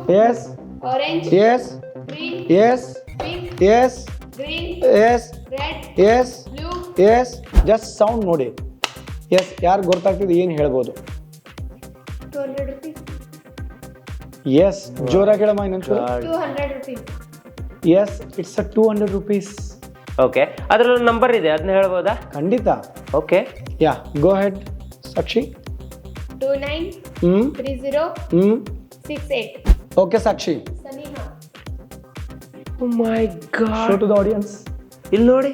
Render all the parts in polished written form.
Yes. orange, Yes. green, Yes. pink, Yes. green, Yes. red, Yes. blue, Yes. Just sound ನೋಡಿ. Yes. ಯಾರು ಗೊತ್ತಾಗ್ತಿದೆ ಏನು ಹೇಳ್ಬೋದು? 200 rupees. Yes. ಜೋರಾಗಿ ಹೇಳಮ್ಮ ಇನ್ನೊಂಚೂರು. 200 rupees. Yes. It's a 200 rupees. Okay, ಅದ್ರಲ್ಲಿ ನಂಬರ್ ಇದೆ, ಅದನ್ನ ಹೇಳ್ಬೋದಾ? ಖಂಡಿತ. Okay, yeah, go ahead Sakshi. 293068. Okay Sakshi. Saniha. Oh my God, show to the audience. ಇಲ್ಲಿ ನೋಡಿ,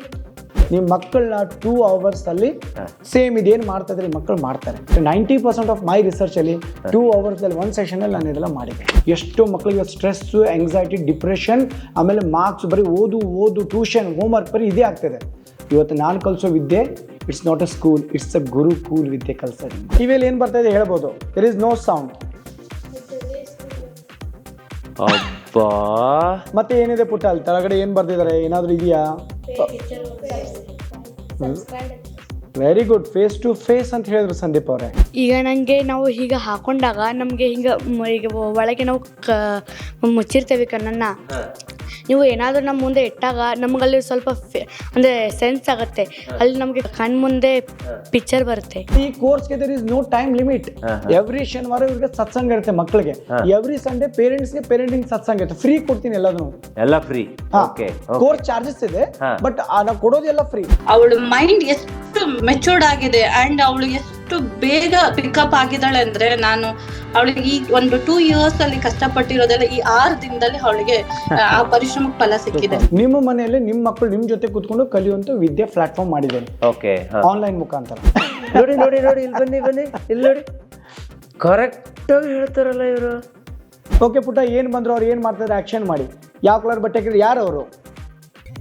ನಿಮ್ಮ ಮಕ್ಕಳನ್ನ 2 hours ಅಲ್ಲಿ ಸೇಮ್ ಇದೇನು ಮಾಡ್ತಾ ಇದ್ರೆ ಮಕ್ಕಳು ಮಾಡ್ತಾರೆ. 90% ಆಫ್ ಮೈ ರಿಸರ್ಚ್ ಅಲ್ಲಿ 2 hours ಅಲ್ಲಿ ಒಂದು ಸೆಷನ್ ಅಲ್ಲಿ ನಾನು ಇದೆಲ್ಲ ಮಾಡಿದೆ. ಎಷ್ಟೋ ಮಕ್ಕಳಿಗೆ ಸ್ಟ್ರೆಸ್ಸು, ಆಂಗ್ಸೈಟಿ, ಡಿಪ್ರೆಷನ್, ಆಮೇಲೆ ಮಾರ್ಕ್ಸ್ ಬರೀ ಓದು ಟ್ಯೂಷನ್, ಹೋಮ್ವರ್ಕ್ ಬರೀ ಇದೇ ಆಗ್ತದೆ. ಇವತ್ತು ನಾನು ಕಲಿಸೋ ವಿದ್ಯೆ it's not a school, it's a gurukul ವಿದ್ಯೆ ಕಲಿಸೋದು. ಟಿವಿಯಲ್ಲಿ ಏನು ಬರ್ತಾ ಇದೆ ಹೇಳ್ಬೋದು. There is no sound. ಅಬ್ಬಾ, ಮತ್ತೆ ಏನಿದೆ ಪುಟ್ಟ ಅಲ್ಲಿ ಕೆಳಗಡೆ ಏನು ಬರ್ತಿದ್ದಾರೆ, ಏನಾದರೂ ಇದೆಯಾ? Very good. Face to face ಅಂತ ಹೇಳಿದ್ರು ಸಂದೀಪ್ ಅವರೇ. ಈಗ ನನಗೆ ನಾವು ಹೀಗೆ ಹಾಕೊಂಡಾಗ ನಮಗೆ ಹಿಂಗೆ ಈಗ ಒಳಗೆ ನಾವು ಮುಚ್ಚಿರ್ತೇವೆ ಕಣ್ಣನ್ನ. ನೀವು ಏನಾದರೂ ನಮ್ಮ ಮುಂದೆ ಇಟ್ಟಾಗ ನಮಗಲ್ಲಿ ಸ್ವಲ್ಪ ಅಂದರೆ ಸೆನ್ಸ್ ಆಗುತ್ತೆ, ಅಲ್ಲಿ ನಮಗೆ ಕಣ್ಣು ಮುಂದೆ ಪಿಕ್ಚರ್ ಬರುತ್ತೆ. ಈ ಕೋರ್ಸ್ಗೆ there is no time limit. Every ಶನಿವಾರ ಇವ್ರಿಗೆ ಸತ್ಸಂಗ ಇರುತ್ತೆ ಮಕ್ಕಳಿಗೆ. ಎವ್ರಿ ಸಂಡೇ ಪೇರೆಂಟ್ಸ್ಗೆ ಪೇರೆಂಟಿಂಗ್ ಸತ್ಸಂಗ ಇರುತ್ತೆ. ಫ್ರೀ ಕೊಡ್ತೀನಿ ಎಲ್ಲದನ್ನು. ಎಲ್ಲ ಫ್ರೀ. ಓಕೆ, ಕೋರ್ಸ್ ಚಾರ್ಜಸ್ ಇದೆ, ಬಟ್ ನಾವು ಕೊಡೋದೆಲ್ಲ ಫ್ರೀ. ಅವಳ ಮೈಂಡ್ ಎಷ್ಟು ಮೆಚೂರ್ಡ್ ಆಗಿದೆ ಅಂಡ್ ಅವಳು ಎಷ್ಟು ಬೇಗ ಪಿಕಪ್ ಆಗಿದ್ದಾಳೆ ಅಂದ್ರೆ, ನಾನು ಅವಳಿಗೆ ಈ ಒಂದು 2 years ಅಲ್ಲಿ ಕಷ್ಟಪಟ್ಟಿರೋದೆಲ್ಲ ಈ 6 ದಿನದಲ್ಲಿ ಅವಳಿಗೆ ಆ ಪರಿಶ್ರಮಕ್ಕೆ ಫಲ ಸಿಕ್ಕಿದೆ. ನಿಮ್ಮ ಮನೆಯಲ್ಲಿ ನಿಮ್ಮ ಮಕ್ಕಳು ನಿಮ್ಮ ಜೊತೆ ಕೂತ್ಕೊಂಡು ಕಲಿಯುವಂತ ವಿದ್ಯೆ ಪ್ಲಾಟ್ಫಾರ್ಮ್ ಮಾಡಿದ್ದೇನೆ. ಓಕೆ, ಆನ್ಲೈನ್ ಮುಖಾಂತರ. ನೋಡಿ ನೋಡಿ ನೋಡಿ, ಇಲ್ಲಿ ಬನ್ನಿ ಇಲ್ಲಿ ನೋಡಿ, ಕರೆಕ್ಟ್ ಆಗಿ ಹೇಳ್ತಾರಲ್ಲ ಇವರು. ಓಕೆ ಪುಟ್ಟ, ಏನು ಬಂದ್ರು ಅವ್ರು ಏನು ಮಾಡ್ತಾರೆ ಆಕ್ಷನ್ ಮಾಡಿ. ಯಾವ ಕಲರ್ ಬಟ್ಟೆ ಹಾಕಿದ್ರು? ಯಾರು ಅವರು?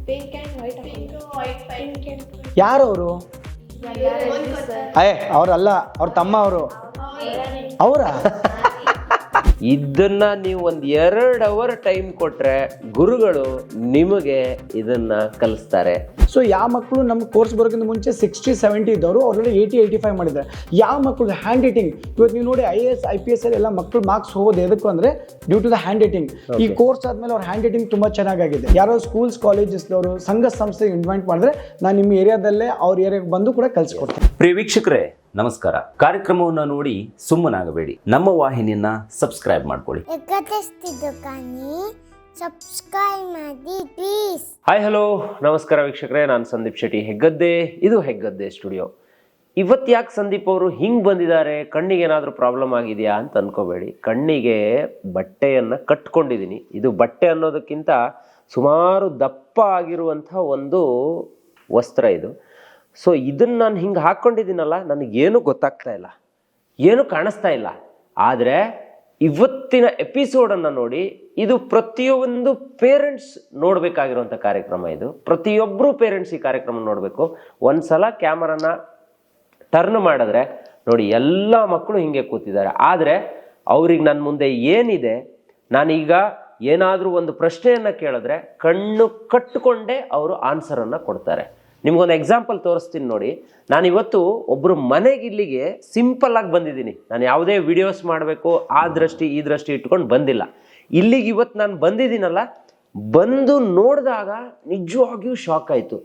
Pink and white. Pink and ಯಾರು ಅವರು? ಅವರಲ್ಲ, ಅವ್ರ ತಮ್ಮ ಅವರು. ಅವರ ಇದನ್ನ ನೀವು ಒಂದು 2 hour ಟೈಮ್ ಕೊಟ್ರೆ ಗುರುಗಳು ನಿಮಗೆ ಇದನ್ನ ಕಲಿಸ್ತಾರೆ. ಸೊ ಯಾವ ಮಕ್ಕಳು ನಮ್ಮ ಕೋರ್ಸ್ ಬರೋಕ್ಕಿಂತ ಮುಂಚೆ 60-70 ಇದ್ದವರು ಆಲ್ರೆಡಿ 80-85 ಮಾಡಿದ್ದಾರೆ. ಯಾವ ಮಕ್ಕಳು ಹ್ಯಾಂಡ್ ರೈಟಿಂಗ್, ಇವತ್ತು ನೀವು ನೋಡಿ IAS IPS ಅಲ್ಲಿ ಎಲ್ಲ ಮಕ್ಕಳು ಮಾರ್ಕ್ಸ್ ಹೋಗೋದು ಎದಕ್ಕೂ ಅಂದರೆ due to the handwriting. ಈ ಕೋರ್ಸ್ ಆದಮೇಲೆ ಅವ್ರ ಹ್ಯಾಂಡ್ ರೈಟಿಂಗ್ ತುಂಬ ಚೆನ್ನಾಗಿದೆ. ಯಾರೋ ಸ್ಕೂಲ್ಸ್ ಕಾಲೇಜಸ್ದವರು ಸಂಘ ಸಂಸ್ಥೆ ಇನ್ವೈಟ್ ಮಾಡಿದ್ರೆ ನಾನು ನಿಮ್ಮ ಏರಿಯಾದಲ್ಲೇ ಅವ್ರ ಏರಿಯಾಗೆ ಬಂದು ಕೂಡ ಕಲಿಸ್ಕೊಡ್ತೇನೆ. ಪ್ರಿಯ ವೀಕ್ಷಕರೇ ನಮಸ್ಕಾರ. ಕಾರ್ಯಕ್ರಮವನ್ನು ನೋಡಿ ಸುಮ್ಮನಾಗಬೇಡಿ, ನಮ್ಮ ವಾಹಿನಿಯನ್ನ ಸಬ್ಸ್ಕ್ರೈಬ್ ಮಾಡ್ಕೊಳ್ಳಿ. ಸಬ್ಸ್ಕ್ರೈಬ್ ಮಾಡಿ ಪ್ಲೀಸ್. ಹಾಯ್ ಹಲೋ ನಮಸ್ಕಾರ ವೀಕ್ಷಕರೇ, ನಾನು ಸಂದೀಪ್ ಶೆಟ್ಟಿ ಹೆಗ್ಗದ್ದೆ. ಇದು ಹೆಗ್ಗದ್ದೆ ಸ್ಟುಡಿಯೋ. ಇವತ್ತು ಯಾಕೆ ಸಂದೀಪ್ ಅವರು ಹಿಂಗೆ ಬಂದಿದ್ದಾರೆ, ಕಣ್ಣಿಗೆ ಏನಾದರೂ ಪ್ರಾಬ್ಲಮ್ ಆಗಿದೆಯಾ ಅಂತ ಅನ್ಕೋಬೇಡಿ. ಕಣ್ಣಿಗೆ ಬಟ್ಟೆಯನ್ನು ಕಟ್ಕೊಂಡಿದ್ದೀನಿ. ಇದು ಬಟ್ಟೆ ಅನ್ನೋದಕ್ಕಿಂತ ಸುಮಾರು ದಪ್ಪ ಆಗಿರುವಂಥ ಒಂದು ವಸ್ತ್ರ ಇದು. ಸೊ ಇದನ್ನು ನಾನು ಹಿಂಗೆ ಹಾಕ್ಕೊಂಡಿದ್ದೀನಲ್ಲ, ನನಗೇನು ಗೊತ್ತಾಗ್ತಾ ಇಲ್ಲ, ಏನು ಕಾಣಿಸ್ತಾ ಇಲ್ಲ. ಆದರೆ ಇವತ್ತಿನ ಎಪಿಸೋಡನ್ನು ನೋಡಿ, ಇದು ಪ್ರತಿಯೊಂದು ಪೇರೆಂಟ್ಸ್ ನೋಡಬೇಕಾಗಿರುವಂಥ ಕಾರ್ಯಕ್ರಮ. ಇದು ಪ್ರತಿಯೊಬ್ಬರು ಪೇರೆಂಟ್ಸ್ ಈ ಕಾರ್ಯಕ್ರಮ ನೋಡಬೇಕು. ಒಂದ್ಸಲ ಕ್ಯಾಮರಾನ ಟರ್ನ್ ಮಾಡಿದ್ರೆ ನೋಡಿ ಎಲ್ಲ ಮಕ್ಕಳು ಹಿಂಗೆ ಕೂತಿದ್ದಾರೆ. ಆದರೆ ಅವ್ರಿಗೆ ನನ್ನ ಮುಂದೆ ಏನಿದೆ, ನಾನೀಗ ಏನಾದರೂ ಒಂದು ಪ್ರಶ್ನೆಯನ್ನು ಕೇಳಿದ್ರೆ ಕಣ್ಣು ಕಟ್ಟಿಕೊಂಡೇ ಅವರು ಆನ್ಸರನ್ನು ಕೊಡ್ತಾರೆ. ನಿಮ್ಗೊಂದು ಎಕ್ಸಾಂಪಲ್ ತೋರಿಸ್ತೀನಿ ನೋಡಿ. ನಾನಿವತ್ತು ಒಬ್ಬರು ಮನೆಗೆ ಇಲ್ಲಿಗೆ ಸಿಂಪಲ್ ಆಗಿ ಬಂದಿದ್ದೀನಿ. ನಾನು ಯಾವುದೇ ವಿಡಿಯೋಸ್ ಮಾಡಬೇಕು ಆ ದೃಷ್ಟಿ ಈ ದೃಷ್ಟಿ ಇಟ್ಕೊಂಡು ಬಂದಿಲ್ಲ. ಇಲ್ಲಿಗೆ ಇವತ್ತು ನಾನು ಬಂದಿದ್ದೀನಲ್ಲ, ಬಂದು ನೋಡಿದಾಗ ನಿಜವಾಗಿಯೂ ಶಾಕ್ ಆಯಿತು.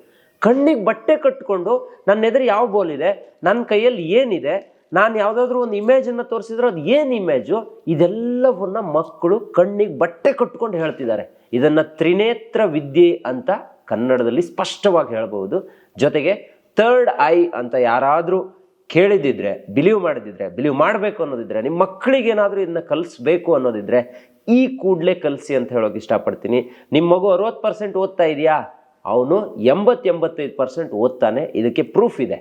ಕಣ್ಣಿಗೆ ಬಟ್ಟೆ ಕಟ್ಕೊಂಡು ನನ್ನ ಎದುರು ಯಾವ ಬೋಲ್ ಇದೆ, ನನ್ನ ಕೈಯಲ್ಲಿ ಏನಿದೆ, ನಾನು ಯಾವುದಾದ್ರೂ ಒಂದು ಇಮೇಜನ್ನು ತೋರಿಸಿದ್ರೆ ಅದು ಏನು ಇಮೇಜು, ಇದೆಲ್ಲವನ್ನ ಮಕ್ಕಳು ಕಣ್ಣಿಗೆ ಬಟ್ಟೆ ಕಟ್ಕೊಂಡು ಹೇಳ್ತಿದ್ದಾರೆ. ಇದನ್ನು ತ್ರಿನೇತ್ರ ವಿದ್ಯೆ ಅಂತ ಕನ್ನಡದಲ್ಲಿ ಸ್ಪಷ್ಟವಾಗಿ ಹೇಳ್ಬೋದು. ಜೊತೆಗೆ 3rd ಐ ಅಂತ ಯಾರಾದರೂ ಕೇಳಿದಿದ್ರೆ, ಬಿಲೀವ್ ಮಾಡಿದಿದ್ರೆ, ಬಿಲೀವ್ ಮಾಡಬೇಕು ಅನ್ನೋದಿದ್ರೆ, ನಿಮ್ಮ ಮಕ್ಕಳಿಗೆ ಏನಾದರೂ ಇದನ್ನ ಕಲಿಸ್ಬೇಕು ಅನ್ನೋದಿದ್ರೆ ಈ ಕೂಡಲೇ ಕಲಿಸಿ ಅಂತ ಹೇಳೋಕೆ ಇಷ್ಟಪಡ್ತೀನಿ. ನಿಮ್ಮ ಮಗು 60% ಓದ್ತಾ ಇದೆಯಾ, ಅವನು 80-85% ಓದ್ತಾನೆ. ಇದಕ್ಕೆ ಪ್ರೂಫ್ ಇದೆ.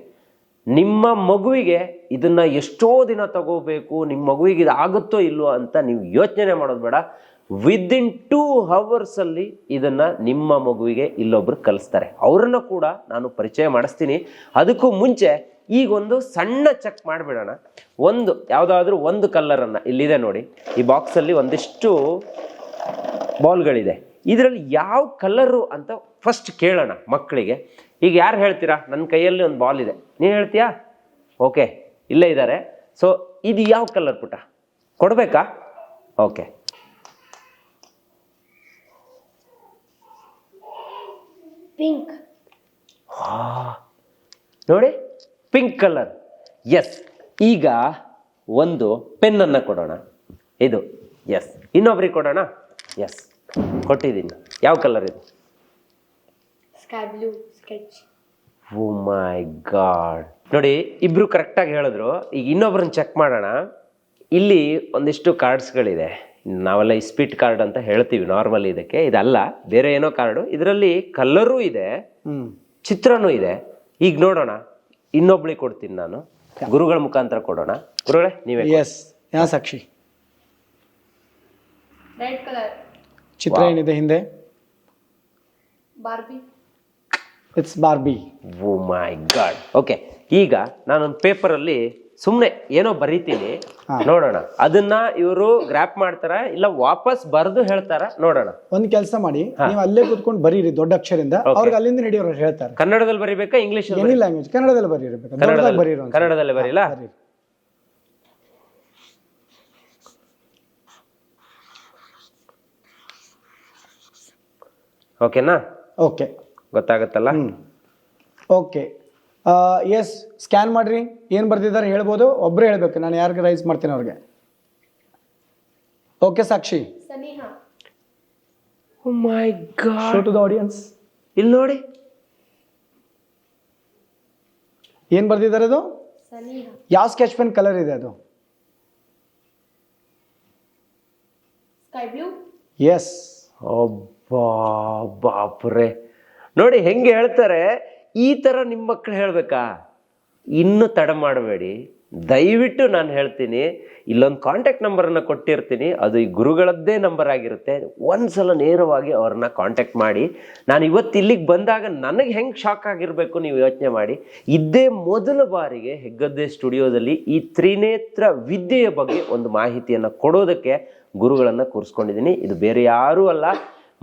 ನಿಮ್ಮ ಮಗುವಿಗೆ ಇದನ್ನ ಎಷ್ಟೋ ದಿನ ತಗೋಬೇಕು, ನಿಮ್ಮ ಮಗುವಿಗೆ ಇದು ಆಗುತ್ತೋ ಇಲ್ವೋ ಅಂತ ನೀವು ಯೋಚನೆ ಮಾಡೋದು ಬೇಡ. ವಿದಿನ್ 2 hours ಅಲ್ಲಿ ಇದನ್ನ ನಿಮ್ಮ ಮಗುವಿಗೆ ಇಲ್ಲೊಬ್ರು ಕಲಿಸ್ತಾರೆ. ಅವರನ್ನು ಕೂಡ ನಾನು ಪರಿಚಯ ಮಾಡಿಸ್ತೀನಿ. ಅದಕ್ಕೂ ಮುಂಚೆ ಈಗೊಂದು ಸಣ್ಣ ಚೆಕ್ ಮಾಡಿಬಿಡೋಣ. ಯಾವುದಾದ್ರೂ ಒಂದು ಕಲರನ್ನು, ಇಲ್ಲಿದೆ ನೋಡಿ ಈ ಬಾಕ್ಸಲ್ಲಿ ಒಂದಿಷ್ಟು ಬಾಲ್ಗಳಿದೆ. ಇದರಲ್ಲಿ ಯಾವ ಕಲರು ಅಂತ ಫಸ್ಟ್ ಕೇಳೋಣ ಮಕ್ಕಳಿಗೆ. ಈಗ ಯಾರು ಹೇಳ್ತೀರಾ? ನನ್ನ ಕೈಯಲ್ಲಿ ಒಂದು ಬಾಲ್ ಇದೆ, ನೀನು ಹೇಳ್ತೀಯಾ? ಓಕೆ, ಇಲ್ಲೇ ಇದ್ದಾರೆ. ಸೊ ಇದು ಯಾವ ಕಲರ್ ಪುಟ್ಟ, ಕೊಡಬೇಕಾ? Okay, Pink. ನೋಡಿ ಪಿಂಕ್ ಕಲರ್. ಎಸ್. ಈಗ ಒಂದು ಪೆನ್ನನ್ನು ಕೊಡೋಣ. ಇದು ಎಸ್. ಇನ್ನೊಬ್ರಿಗೆ ಕೊಡೋಣ. ಎಸ್, ಕೊಟ್ಟಿದ್ದೀನಿ. ಯಾವ ಕಲರ್ ಇದು? Sky blue sketch. Oh my god. ನೋಡಿ ಇಬ್ರು ಕರೆಕ್ಟಾಗಿ ಹೇಳಿದ್ರು. ಈಗ ಇನ್ನೊಬ್ರನ್ನ ಚೆಕ್ ಮಾಡೋಣ. ಇಲ್ಲಿ ಒಂದಿಷ್ಟು ಕಾರ್ಡ್ಸ್ಗಳಿದೆ. ನಾವೆಲ್ಲ ಇಸ್ಪಿಟ್ ಕಾರ್ಡ್ ಅಂತ ಹೇಳ್ತೀವಿ ನಾರ್ಮಲಿ ಇದಕ್ಕೆ. ಇದಲ್ಲ, ಬೇರೆ ಏನೋ ಕಾರ್ಡು. ಇದರಲ್ಲಿ ಕಲರೂ ಇದೆ, ಚಿತ್ರನೂ ಇದೆ. ಈಗ ನೋಡೋಣ. ಇನ್ನೊಬ್ಳಿಗೆ ಕೊಡ್ತೀನಿ ನಾನು. ಗುರುಗಳ ಮುಖಾಂತರ ಕೊಡೋಣ. ಗುರುಗಳೇ ನೀವೇ. Yes. Yeah Sakshi? Red color. ಚಿತ್ರ ಏನಿದೆ ಹಿಂದೆ? Barbie. It's Barbie. Oh my God. Okay, ಈಗ ನಾನೊಂದು ಪೇಪರಲ್ಲಿ ಸುಮ್ಮನೆ ಏನೋ ಬರೀತೀನಿ, ನೋಡೋಣ ಅದನ್ನ ಇವರು ಗ್ರ್ಯಾಪ್ ಮಾಡ್ತಾರ ಇಲ್ಲ ವಾಪಸ್ ಬರೆದು ಹೇಳ್ತಾರ, ನೋಡೋಣ. ಒಂದ್ ಕೆಲಸ ಮಾಡಿ, ನೀವು ಅಲ್ಲೇ ಕೂತ್ಕೊಂಡು ಬರೀರಿ ದೊಡ್ಡ ಅಕ್ಷರದಿಂದ. ಅವ್ರಿಗೆ ಅಲ್ಲಿಂದ ನಡೆಯೋರು ಹೇಳ್ತಾರೆ. ಕನ್ನಡದಲ್ಲಿ ಬರಿಬೇಕಾ ಇಂಗ್ಲಿಷ್? ಎನಿ ಲ್ಯಾಂಗ್ವೇಜ್, ಕನ್ನಡದಲ್ಲಿ ಬರೀರ್ಬೇಕು. ಕನ್ನಡದಲ್ಲಿ ಬರೀಲ್ಲ? ಓಕೆನಾ? ಓಕೆ, ಗೊತ್ತಾಗತ್ತಲ್ಲ? ಓಕೆ. ಎಸ್, ಸ್ಕ್ಯಾನ್ ಮಾಡ್ರಿ. ಏನು ಬರ್ದಿದ್ದಾರೆ ಹೇಳ್ಬೋದು. ಒಬ್ಬರೇ ಹೇಳ್ಬೇಕು, ನಾನು ಯಾರಿಗೆ ರೈಸ್ ಮಾಡ್ತೀನಿ ಅವ್ರಿಗೆ. Okay Sakshi. Saneha. Oh my God. Show to the audience. ಇಲ್ಲಿ ನೋಡಿ ಏನು ಬರ್ದಿದ್ದಾರೆ ಅದು? Saneha. ಯಾವ ಸ್ಕೆಚ್ ಪೆನ್ ಕಲರ್ ಇದೆ ಅದು? Sky blue. ಎಸ್. ಅಬ್ಬಾ ಬಾಪ್ರೆ. ನೋಡಿ ಹೆಂಗೆ ಹೇಳ್ತಾರೆ. ಈ ಥರ ನಿಮ್ಮ ಮಕ್ಕಳು ಹೇಳ್ಬೇಕಾ? ಇನ್ನೂ ತಡ ಮಾಡಬೇಡಿ, ದಯವಿಟ್ಟು ನಾನು ಹೇಳ್ತೀನಿ. ಇಲ್ಲೊಂದು ಕಾಂಟ್ಯಾಕ್ಟ್ ನಂಬರನ್ನು ಕೊಟ್ಟಿರ್ತೀನಿ, ಅದು ಈ ಗುರುಗಳದ್ದೇ ನಂಬರ್ ಆಗಿರುತ್ತೆ. ಒಂದ್ಸಲ ನೇರವಾಗಿ ಅವ್ರನ್ನ ಕಾಂಟ್ಯಾಕ್ಟ್ ಮಾಡಿ. ನಾನು ಇವತ್ತು ಇಲ್ಲಿಗೆ ಬಂದಾಗ ನನಗೆ ಹೆಂಗೆ ಶಾಕ್ ಆಗಿರಬೇಕು ನೀವು ಯೋಚನೆ ಮಾಡಿ. ಇದೇ ಮೊದಲ ಬಾರಿಗೆ ಹೆಗ್ಗದ್ದೆ ಸ್ಟುಡಿಯೋದಲ್ಲಿ ಈ ತ್ರಿನೇತ್ರ ವಿದ್ಯೆಯ ಬಗ್ಗೆ ಒಂದು ಮಾಹಿತಿಯನ್ನು ಕೊಡೋದಕ್ಕೆ ಗುರುಗಳನ್ನು ಕೂರಿಸ್ಕೊಂಡಿದ್ದೀನಿ. ಇದು ಬೇರೆ ಯಾರೂ ಅಲ್ಲ,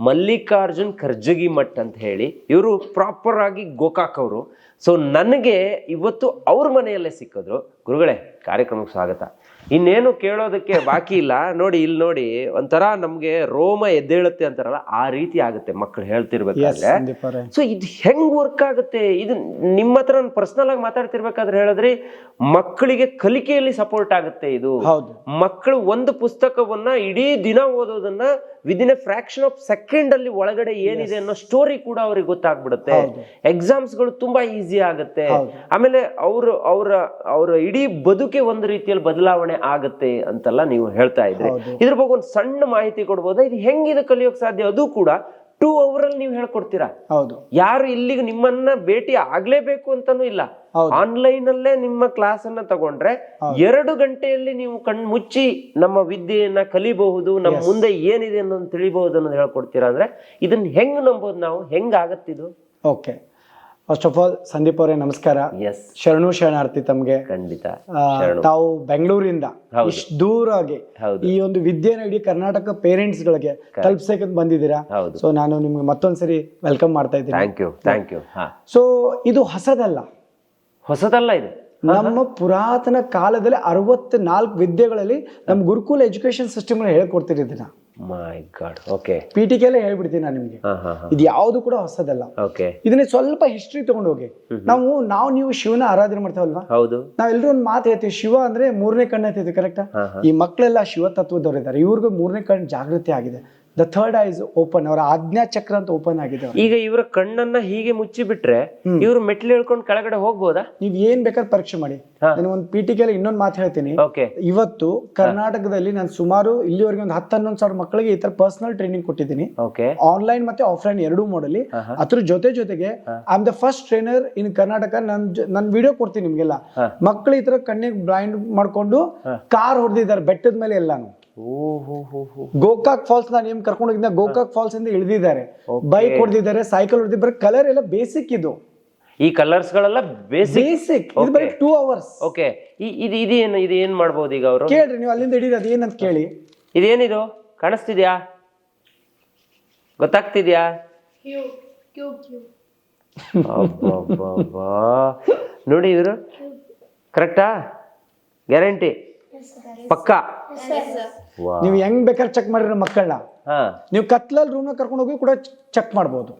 ಮಲ್ಲಿಕಾರ್ಜುನ್ ಖರ್ಜಗಿ ಮಠ್ ಅಂತ ಹೇಳಿ. ಇವರು ಪ್ರಾಪರ್ ಆಗಿ ಗೋಕಾಕ್ ಅವರು. ಸೊ ನನಗೆ ಇವತ್ತು ಅವ್ರ ಮನೆಯಲ್ಲೇ ಸಿಕ್ಕಿದ್ರು. ಗುರುಗಳೇ, ಕಾರ್ಯಕ್ರಮಕ್ಕೆ ಸ್ವಾಗತ. ಇನ್ನೇನು ಕೇಳೋದಕ್ಕೆ ಬಾಕಿ ಇಲ್ಲ. ನೋಡಿ ಇಲ್ಲಿ ನೋಡಿ, ಒಂಥರ ನಮ್ಗೆ ರೋಮ ಎದ್ದೇಳುತ್ತೆ ಅಂತಾರಲ್ಲ, ಆ ರೀತಿ ಆಗುತ್ತೆ ಮಕ್ಕಳು ಹೇಳ್ತಿರ್ಬೇಕಾದ್ರೆ. ಸೊ ಇದು ಹೆಂಗ್ ವರ್ಕ್ ಆಗುತ್ತೆ? ಇದು ನಿಮ್ಮ ಹತ್ರ ನಾನು ಪರ್ಸನಲ್ ಆಗಿ ಮಾತಾಡ್ತಿರ್ಬೇಕಾದ್ರೆ ಹೇಳಿದ್ರಿ, ಮಕ್ಕಳಿಗೆ ಕಲಿಕೆಯಲ್ಲಿ ಸಪೋರ್ಟ್ ಆಗುತ್ತೆ ಇದು. ಮಕ್ಕಳು ಒಂದು ಪುಸ್ತಕವನ್ನ ಇಡೀ ದಿನ ಓದೋದನ್ನ within a fraction of second ಅಲ್ಲಿ ಒಳಗಡೆ ಏನಿದೆ ಅನ್ನೋ ಸ್ಟೋರಿ ಕೂಡ ಅವ್ರಿಗೆ ಗೊತ್ತಾಗ್ಬಿಡುತ್ತೆ. ಎಕ್ಸಾಮ್ಸ್ ಗಳು ತುಂಬಾ ಈಸಿ ಆಗುತ್ತೆ. ಆಮೇಲೆ ಅವರ ಇಡೀ ಬದುಕೆ ಒಂದು ರೀತಿಯಲ್ಲಿ ಬದಲಾವಣೆ ಆಗತ್ತೆ ಅಂತೆಲ್ಲ ನೀವು ಹೇಳ್ತಾ ಇದ್ರಿ. ಇದ್ರ ಬಗ್ಗೆ ಒಂದು ಸಣ್ಣ ಮಾಹಿತಿ ಕೊಡ್ಬೋದಾ? ಇದು ಹೆಂಗಿದೆ ಕಲಿಯೋಕ್ ಸಾಧ್ಯ? ಅದು ಕೂಡ 2 hours ಅಲ್ಲಿ ನೀವು ಹೇಳ್ಕೊಡ್ತೀರಾ? ಹೌದು. ಯಾರು ಇಲ್ಲಿಗೆ ನಿಮ್ಮನ್ನ ಭೇಟಿ ಆಗ್ಲೇಬೇಕು ಅಂತಾನೂ ಇಲ್ಲ. ಆನ್ಲೈನ್ ಅಲ್ಲೇ ನಿಮ್ಮ ಕ್ಲಾಸ್ ಅನ್ನ ತಗೊಂಡ್ರೆ 2 ಗಂಟೆಯಲ್ಲಿ ನೀವು ಕಣ್ ಮುಚ್ಚಿ ನಮ್ಮ ವಿದ್ಯೆಯನ್ನ ಕಲಿಬಹುದು, ನಮ್ಮ ಮುಂದೆ ಏನಿದೆ ಅನ್ನೋದು ತಿಳಿಬಹುದು ಅನ್ನೋದು ಹೇಳ್ಕೊಡ್ತೀರಾ ಅಂದ್ರೆ ಇದನ್ನ ಹೆಂಗ್ ನಂಬೋದು ನಾವು? ಹೆಂಗ್ ಆಗತ್ತಿದು? Okay, first of all Sandeep ಅವರೇ ನಮಸ್ಕಾರ. ಎಸ್, ಶರಣಾರ್ಥಿ ತಮ್ಗೆ. ಖಂಡಿತ. ತಾವು ಬೆಂಗಳೂರಿಂದ ಇಷ್ಟು ದೂರಾಗಿ ಈ ಒಂದು ವಿದ್ಯೆನ ಇಡೀ ಕರ್ನಾಟಕ ಪೇರೆಂಟ್ಸ್ ಗಳಿಗೆ ತಲುಪಿಸಕ್ಕೆ ಬಂದಿದ್ದೀರಾ. ಸೊ ನಾನು ನಿಮ್ಗೆ ಮತ್ತೊಂದ್ಸರಿ ವೆಲ್ಕಮ್ ಮಾಡ್ತಾ ಇದ್ದೀನಿ. Thank you. ಸೊ ಇದು ಹೊಸದಲ್ಲ ಇದು. ನಮ್ಮ ಪುರಾತನ ಕಾಲದಲ್ಲಿ 64 ವಿದ್ಯೆಗಳಲ್ಲಿ ನಮ್ಮ ಗುರುಕುಲ ಎಜುಕೇಶನ್ ಸಿಸ್ಟಮ್ ಹೇಳ್ಕೊಡ್ತಿರಿದ್ದೀನ. ಮೈ ಗಾಡ್. ಓಕೆ, PTK ಹೇಳ್ಬಿಡ್ತೀನಿ ನಾನು ನಿಮ್ಗೆ. ಇದು ಯಾವುದು ಕೂಡ ಹೊಸದಲ್ಲ. ಇದನ್ನ ಸ್ವಲ್ಪ ಹಿಸ್ಟ್ರಿ ತಗೊಂಡು ಹೋಗಿ. ನಾವು ನೀವು ಶಿವನ ಆರಾಧನೆ ಮಾಡ್ತಾವಲ್ವಾ? ಹೌದು. ನಾವೆಲ್ಲರೂ ಒಂದು ಮಾತು ಹೇಳ್ತೀವಿ, ಶಿವ ಅಂದ್ರೆ 3ನೇ ಕಣ್ಣು ಅಂತಿದ್ವಿ. ಕರೆಕ್ಟಾ? ಈ ಮಕ್ಕಳೆಲ್ಲ ಶಿವ ತತ್ವದವರಿದ್ದಾರೆ. ಇವ್ರಿಗೂ 3ನೇ ಕಣ್ಣು ಜಾಗೃತಿ ಆಗಿದೆ. The third I is open. ಅವರ ಆಜ್ಞಾ ಚಕ್ರ ಅಂತ ಓಪನ್ ಆಗಿದೆ. ಈಗ ಇವರ ಕಣ್ಣನ್ನ ಹೀಗೆ ಮುಚ್ಚಿ ಬಿಟ್ರೆ ಇವ್ರು ಮೆಟ್ಲು ಹೇಳ್ಕೊಂಡು ಕೆಳಗಡೆ ಹೋಗ್ಬೋದಾ? ನೀವ್ ಏನ್ ಬೇಕಾದ್ರೆ ಪರೀಕ್ಷೆ ಮಾಡಿ. ನಾನು ಒಂದು PTK ಇನ್ನೊಂದು ಮಾತು ಹೇಳ್ತೀನಿ. ಇವತ್ತು ಕರ್ನಾಟಕದಲ್ಲಿ ನಾನು ಸುಮಾರು ಇಲ್ಲಿವರೆಗೆ ಒಂದು 10-11 ಸಾವಿರ ಮಕ್ಕಳಿಗೆ ಈ ತರ ಪರ್ಸನಲ್ ಟ್ರೈನಿಂಗ್ ಕೊಟ್ಟಿದ್ದೀನಿ. ಆನ್ಲೈನ್ ಮತ್ತೆ ಆಫ್ಲೈನ್ 2 ಮೋಡಲ್ಲಿ. ಅದ್ರ ಜೊತೆಗೆ I am the first trainer in Karnataka. ನಾನು ವಿಡಿಯೋ ಕೊಡ್ತೀನಿ ನಿಮ್ಗೆಲ್ಲ. ಮಕ್ಕಳು ಈ ತರ ಕಣ್ಣಿಗೆ ಬ್ಲೈಂಡ್ ಮಾಡ್ಕೊಂಡು ಕಾರ್ ಹೊಡೆದಿದ್ದಾರೆ ಬೆಟ್ಟದ ಮೇಲೆ ಎಲ್ಲಾನು. ಗೋಕಾಕ್ ಫಾಲ್ಸ್ ನಾನು ಏನ್ ಕರ್ಕೊಂಡು ಹೋಗಿದ್ದ, ಗೋಕಾಕ್ ಫಾಲ್ಸ್ ಇಂದ ಇಳಿದಿದ್ದಾರೆ, ಬೈಕ್ ಹೊಡೆದಿದ್ದಾರೆ, ಸೈಕಲ್ ಹೊಡೆದಿದ್ದಾರೆ. ಕಲರ್ ಎಲ್ಲ ಬೇಸಿಕ್. ಇದು ಈ ಕಲರ್ಸ್ ಗಳೆಲ್ಲ ಬೇಸಿಕ್. ಇದು ಬರೀ 2 hours. ಓಕೆ, ಇದು ಏನ್ ಮಾಡ್ಬೋದು ಈಗ ಅವರು? ಕೇಳ್ರಿ ನೀವು ಅಲ್ಲಿಂದ ಹಿಡೀರಿ, ಅದೇನಂತ ಕೇಳಿ. ಇದೇನಿದು ಕಾಣಿಸ್ತಿದ್ಯಾ? ಗೊತ್ತಾಗ್ತಿದ್ಯಾ? ನೋಡಿ ಇವರು ಕರೆಕ್ಟಾ? ಗ್ಯಾರಂಟಿ? ಪಕ್ಕಾ? ನೀವು ಹೆಂಗ್ ಬೇಕಾದ್ರೆ ಚೆಕ್ ಮಾಡಿರೋ ಮಕ್ಕಳನ್ನ ನೀವು ಕತ್ಲಲ್ಲಿ ರೂಮ್ ಕರ್ಕೊಂಡು ಹೋಗಿ ಕೂಡ ಚೆಕ್ ಮಾಡ್ಬೋದು.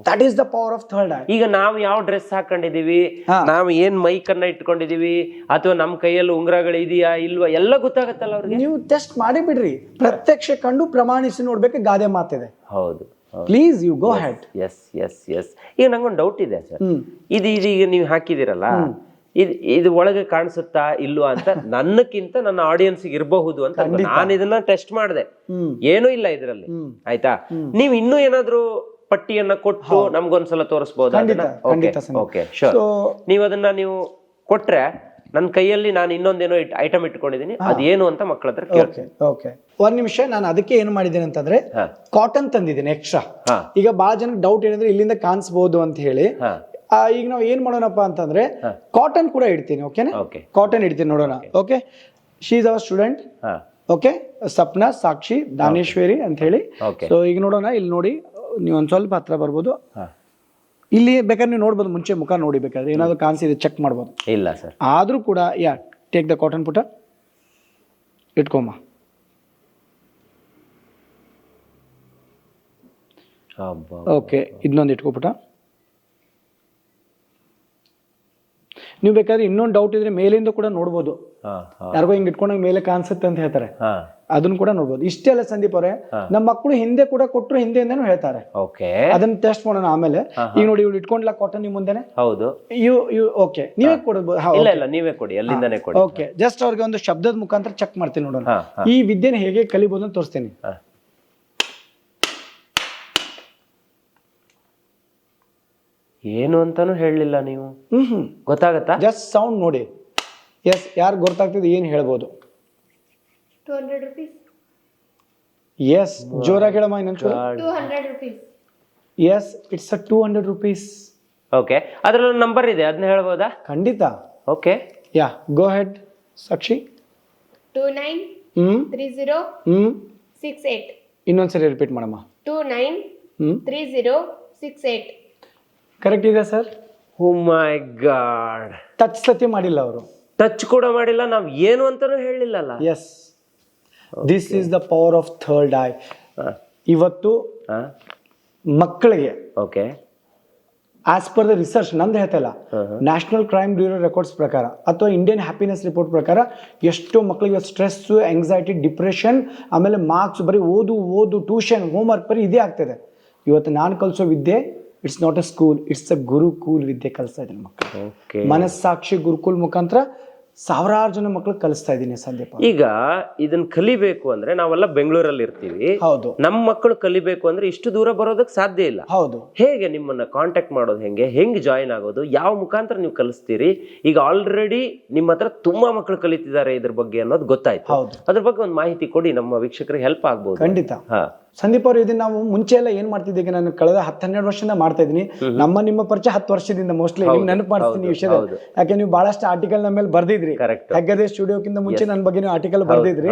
That is the power of third I. ಈಗ ನಾವು ಯಾವ ಡ್ರೆಸ್ ಹಾಕೊಂಡಿದೀವಿ, ಹಾ. ನಾವು ಏನ್ ಮೈಕನ್ನ ಇಟ್ಕೊಂಡಿದೀವಿ, ಅಥವಾ ನಮ್ ಕೈಯಲ್ಲಿ ಉಂಗುರಗಳು ಇದೆಯಾ ಇಲ್ವಾ ಎಲ್ಲ ಗೊತ್ತಾಗತ್ತಲ್ಲ ಅವ್ರಿಗೆ. ನೀವು ಟೆಸ್ಟ್ ಮಾಡಿ ಬಿಡ್ರಿ, ಪ್ರತ್ಯಕ್ಷ ಕಂಡು ಪ್ರಮಾಣಿಸಿ ನೋಡ್ಬೇಕು, ಗಾದೆ ಮಾತಿದೆ. ಹೌದು. Please you go ahead. Yes yes yes. ಈಗ ನಂಗೊಂದು ಡೌಟ್ ಇದೆ ಸರ್, ಇದೀಗ ನೀವು ಹಾಕಿದಿರಲ್ಲ, ಇದು ಒಳಗೆ ಕಾಣಿಸುತ್ತಾ ಇಲ್ವಾ ಅಂತ ನನ್ನಕ್ಕಿಂತ ನನ್ನ ಆಡಿಯನ್ಸ್ ಇರಬಹುದು ಅಂತ ನಾನು ಇದನ್ನ ಟೆಸ್ಟ್ ಮಾಡಿದೆ. ಏನೂ ಇಲ್ಲ ಇದ್ರಲ್ಲಿ, ಆಯ್ತಾ? ನೀವ್ ಇನ್ನೂ ಏನಾದ್ರೂ ಪಟ್ಟಿಯನ್ನ ಕೊಟ್ಟು ನಮ್ಗೊಂದ್ಸಲ ತೋರಿಸಬಹುದು? Okay, sure. ನೀವು ಅದನ್ನ ನೀವು ಕೊಟ್ರೆ ನನ್ನ ಕೈಯಲ್ಲಿ ನಾನು ಇನ್ನೊಂದೇನೋ ಐಟಮ್ ಇಟ್ಕೊಂಡಿದ್ದೀನಿ, ಅದೇನು ಅಂತ ಮಕ್ಕಳ ಹತ್ರ ಕೇಳ್ತೀನಿ. ಓಕೆ, ಒಂದ್ ನಿಮಿಷ. ನಾನು ಅದಕ್ಕೆ ಏನ್ ಮಾಡಿದ್ದೀನಿ ಅಂತಂದ್ರೆ ಕಾಟನ್ ತಂದಿದ್ದೀನಿ ಎಕ್ಸ್ಟ್ರಾ. ಈಗ ಬಹಳ ಜನಕ್ಕೆ ಡೌಟ್ ಏನಂದ್ರೆ ಇಲ್ಲಿಂದ ಕಾಣಿಸಬಹುದು ಅಂತ ಹೇಳಿ. ಈಗ ನಾವು ಏನ್ ಮಾಡೋಣಪ್ಪ ಅಂತಂದ್ರೆ ಕಾಟನ್ ಕೂಡ ಇಡ್ತೀನಿ. ಓಕೆನಾ? ಕಾಟನ್ ಇಡ್ತೀನಿ, ನೋಡೋಣ. Okay, she is our student. Okay, Sapna, Sakshi, Daneshwari ಅಂತ ಹೇಳಿ. ಸೊ ಈಗ ನೋಡೋಣ, ಇಲ್ಲಿ ನೋಡಿ, ನೀವು ಒಂದ್ ಸ್ವಲ್ಪ ಹತ್ರ ಬರ್ಬೋದು. ಇಲ್ಲಿ ಬೇಕಾದ್ರೆ ನೀವು ನೋಡ್ಬೋದು, ಮುಂಚೆ ಮುಖ ನೋಡಿ, ಬೇಕಾದ್ರೆ ಏನಾದ್ರು ಕಾಣಿಸಿದೆ ಚೆಕ್ ಮಾಡ್ಬೋದು. ಇಲ್ಲ ಸರ್, ಆದ್ರೂ ಕೂಡ ಟೇಕ್ ದ ಕಾಟನ್ ಪುಟ, ಇಟ್ಕೊಮ್ಮ. ಓಕೆ, ಇದನ್ನೊಂದು ಇಟ್ಕೊಪುಟ. ನೀವು ಬೇಕಾದ್ರೆ ಇನ್ನೊಂದು ಡೌಟ್ ಇದ್ರೆ ಮೇಲಿಂದ ಕೂಡ ನೋಡ್ಬೋದು. ಯಾರಿಗೋ ಹಿಂಗ್ ಇಟ್ಕೊಂಡಾಗ ಮೇಲೆ ಕಾಣಿಸುತ್ತೆ ಅಂತ ಹೇಳ್ತಾರೆ, ಅದನ್ನ ಕೂಡ ನೋಡ್ಬೋದು. ಇಷ್ಟೆಲ್ಲ ಸಂದೀಪ್ ಅವರೇ, ನಮ್ಮ ಮಕ್ಕಳು ಹಿಂದೆ ಕೂಡ ಕೊಟ್ಟರು ಹಿಂದೆಯಿಂದನೂ ಹೇಳ್ತಾರೆ. ಅದನ್ನ ಟೆಸ್ಟ್ ಮಾಡೋಣ ಆಮೇಲೆ. ಈಗ ನೋಡಿ, ಇವ್ಳು ಇಟ್ಕೊಂಡ್ಲಾ ಕಾಟನ್ ನಿಮ್ ಮುಂದೆನೆ. ಹೌದು. ಓಕೆ, ನೀವೇ ಕೊಡ್ಬೋದು. ಇಲ್ಲ, ನೀವೇ ಕೊಡಿ, ಅಲ್ಲಿಂದಾನೆ ಕೊಡಿ. ಓಕೆ, ಜಸ್ಟ್ ಅವ್ರಿಗೆ ಒಂದು ಶಬ್ದದ ಮುಖಾಂತರ ಚೆಕ್ ಮಾಡ್ತೀನಿ, ನೋಡೋಣ ಈ ವಿದ್ಯೆನ ಹೇಗೆ ಕಲಿಬಹುದು ಅಂತ ತೋರಿಸ್ತೀನಿ. ಏನು ಅಂತಾನು ಹೇಳಲಿಲ್ಲ ನೀವು. ಗೊತ್ತಾಗತ್ತಾ? ಜಸ್ಟ್ ಸೌಂಡ್ ನೋಡಿ. ಎಸ್, ಯಾರು ಗೊತ್ತಾಗ್ತದೆ ಏನ್ ಹೇಳ್ಬೋದು? 200 rupees. ಎಸ್, ಜೋರಾಗಿ ಹೇಳಮ್ಮ ಇನ್ನೊಂದು. 200 rupees. Yes, it's 200 rupees. Okay, ಅದ್ರಲ್ಲಿ ನಂಬರ್ ಇದೆ, ಅದನ್ನ ಹೇಳ್ಬೋದಾ? ಖಂಡಿತ. Okay, yeah, go ahead Sakshi. 293068. ಇನ್ನೊಂದ್ಸರಿ ರಿಪೀಟ್ ಮಾಡಮ್ಮ. 293068. ಕರೆಕ್ಟ್ ಇದೆ sir. Oh my god. Touch ಸತಿ ಮಾಡಿಲ್ಲ ಅವರು, ಟಚ್ ಕೂಡ ಮಾಡಿಲ್ಲ, ನಾವ್ ಏನು ಅಂತಾನು ಹೇಳಿಲ್ಲಲ್ಲ. Yes, this is the power of third eye. ಇವತ್ತು ಮಕ್ಕಳಿಗೆ okay, as per the research, ನಂದು ಹೇಳ್ತಲ್ಲ, ನ್ಯಾಷನಲ್ ಕ್ರೈಮ್ ಬ್ಯೂರೋ ರೆಕಾರ್ಡ್ಸ್ ಪ್ರಕಾರ ಅಥವಾ ಇಂಡಿಯನ್ ಹ್ಯಾಪಿನೆಸ್ ರಿಪೋರ್ಟ್ ಪ್ರಕಾರ ಎಷ್ಟೋ ಮಕ್ಕಳಿಗೆ ಸ್ಟ್ರೆಸ್, ಆಂಗ್ಸೈಟಿ, ಡಿಪ್ರೆಷನ್, ಆಮೇಲೆ ಮಾರ್ಕ್ಸ್, ಬರೀ ಓದು ಟ್ಯೂಷನ್, ಹೋಮ್ವರ್ಕ್, ಬರೀ ಇದೇ ಆಗ್ತದೆ. ಇವತ್ತು ನಾನು ಕಲಿಸೋ ವಿದ್ಯೆ, it's not a school, it's ಅ ಗುರುಕುಲ್ ವಿದ್ಯೆ ಕಲಿಸ್ತಾ ಇದ್ದೀನಿ ಮಕ್ಕಳು. ಮನಸ್ಸಾಕ್ಷಿ ಗುರುಕುಲ್ ಮುಖಾಂತರ ಸಾವಿರಾರು ಜನ ಮಕ್ಕಳು ಕಲಿಸ್ತಾ ಇದ್ದೀನಿ ಸಂದೀಪ. ಈಗ ಇದನ್ನ ಕಲಿಬೇಕು ಅಂದ್ರೆ ನಾವೆಲ್ಲ ಬೆಂಗಳೂರಲ್ಲಿ ಇರ್ತೀವಿ. ಹೌದು. ನಮ್ಮ ಮಕ್ಕಳು ಕಲಿಬೇಕು ಅಂದ್ರೆ ಇಷ್ಟು ದೂರ ಬರೋದಕ್ಕೆ ಸಾಧ್ಯ ಇಲ್ಲ. ಹೌದು. ಹೇಗೆ ನಿಮ್ಮನ್ನ ಕಾಂಟ್ಯಾಕ್ಟ್ ಮಾಡೋದು, ಹೆಂಗ್ ಜಾಯಿನ್ ಆಗೋದು, ಯಾವ ಮುಖಾಂತರ ನೀವು ಕಲಿಸ್ತೀರಿ? ಈಗ ಆಲ್ರೆಡಿ ನಿಮ್ಮ ಹತ್ರ ತುಂಬಾ ಮಕ್ಕಳು ಕಲಿತಿದ್ದಾರೆ ಇದ್ರ ಬಗ್ಗೆ ಅನ್ನೋದು ಗೊತ್ತಾಯ್ತು. ಅದ್ರ ಬಗ್ಗೆ ಒಂದು ಮಾಹಿತಿ ಕೊಡಿ, ನಮ್ಮ ವೀಕ್ಷಕರಿಗೆ ಹೆಲ್ಪ್ ಆಗ್ಬೋದು. ಖಂಡಿತ. ಸಂದೀಪ್ ಅವರು, ಇದನ್ನ ನಾವು ಮುಂಚೆ ಎಲ್ಲ ಏನ್ ಮಾಡ್ತಿದ್ದೀವಿ, ಈಗ ನಾನು ಕಳೆದ 10-12 ವರ್ಷದಿಂದ ಮಾಡ್ತಾ ಇದ್ದೀನಿ. ನಿಮ್ಮ ಪರಿಚಯ 10 ವರ್ಷದಿಂದ ಮೋಸ್ಟ್ಲಿ ನಿಮ್ಗೆ ನೆನಪು ಮಾಡ್ತೀನಿ ಈ ವಿಷಯದ. ಯಾಕೆ ನೀವು ಬಹಳಷ್ಟು ಆರ್ಟಿಕಲ್ ನಮ್ಮ ಮೇಲೆ ಬರ್ದಿದ್ರಿ. ಹೆಗ್ಗದೆ ಸ್ಟುಡಿಯೋಕ್ಕಿಂತ ಮುಂಚೆ ನನ್ನ ಬಗ್ಗೆ ನೀವು ಆರ್ಟಿಕಲ್ ಬರ್ದಿದ್ರಿ.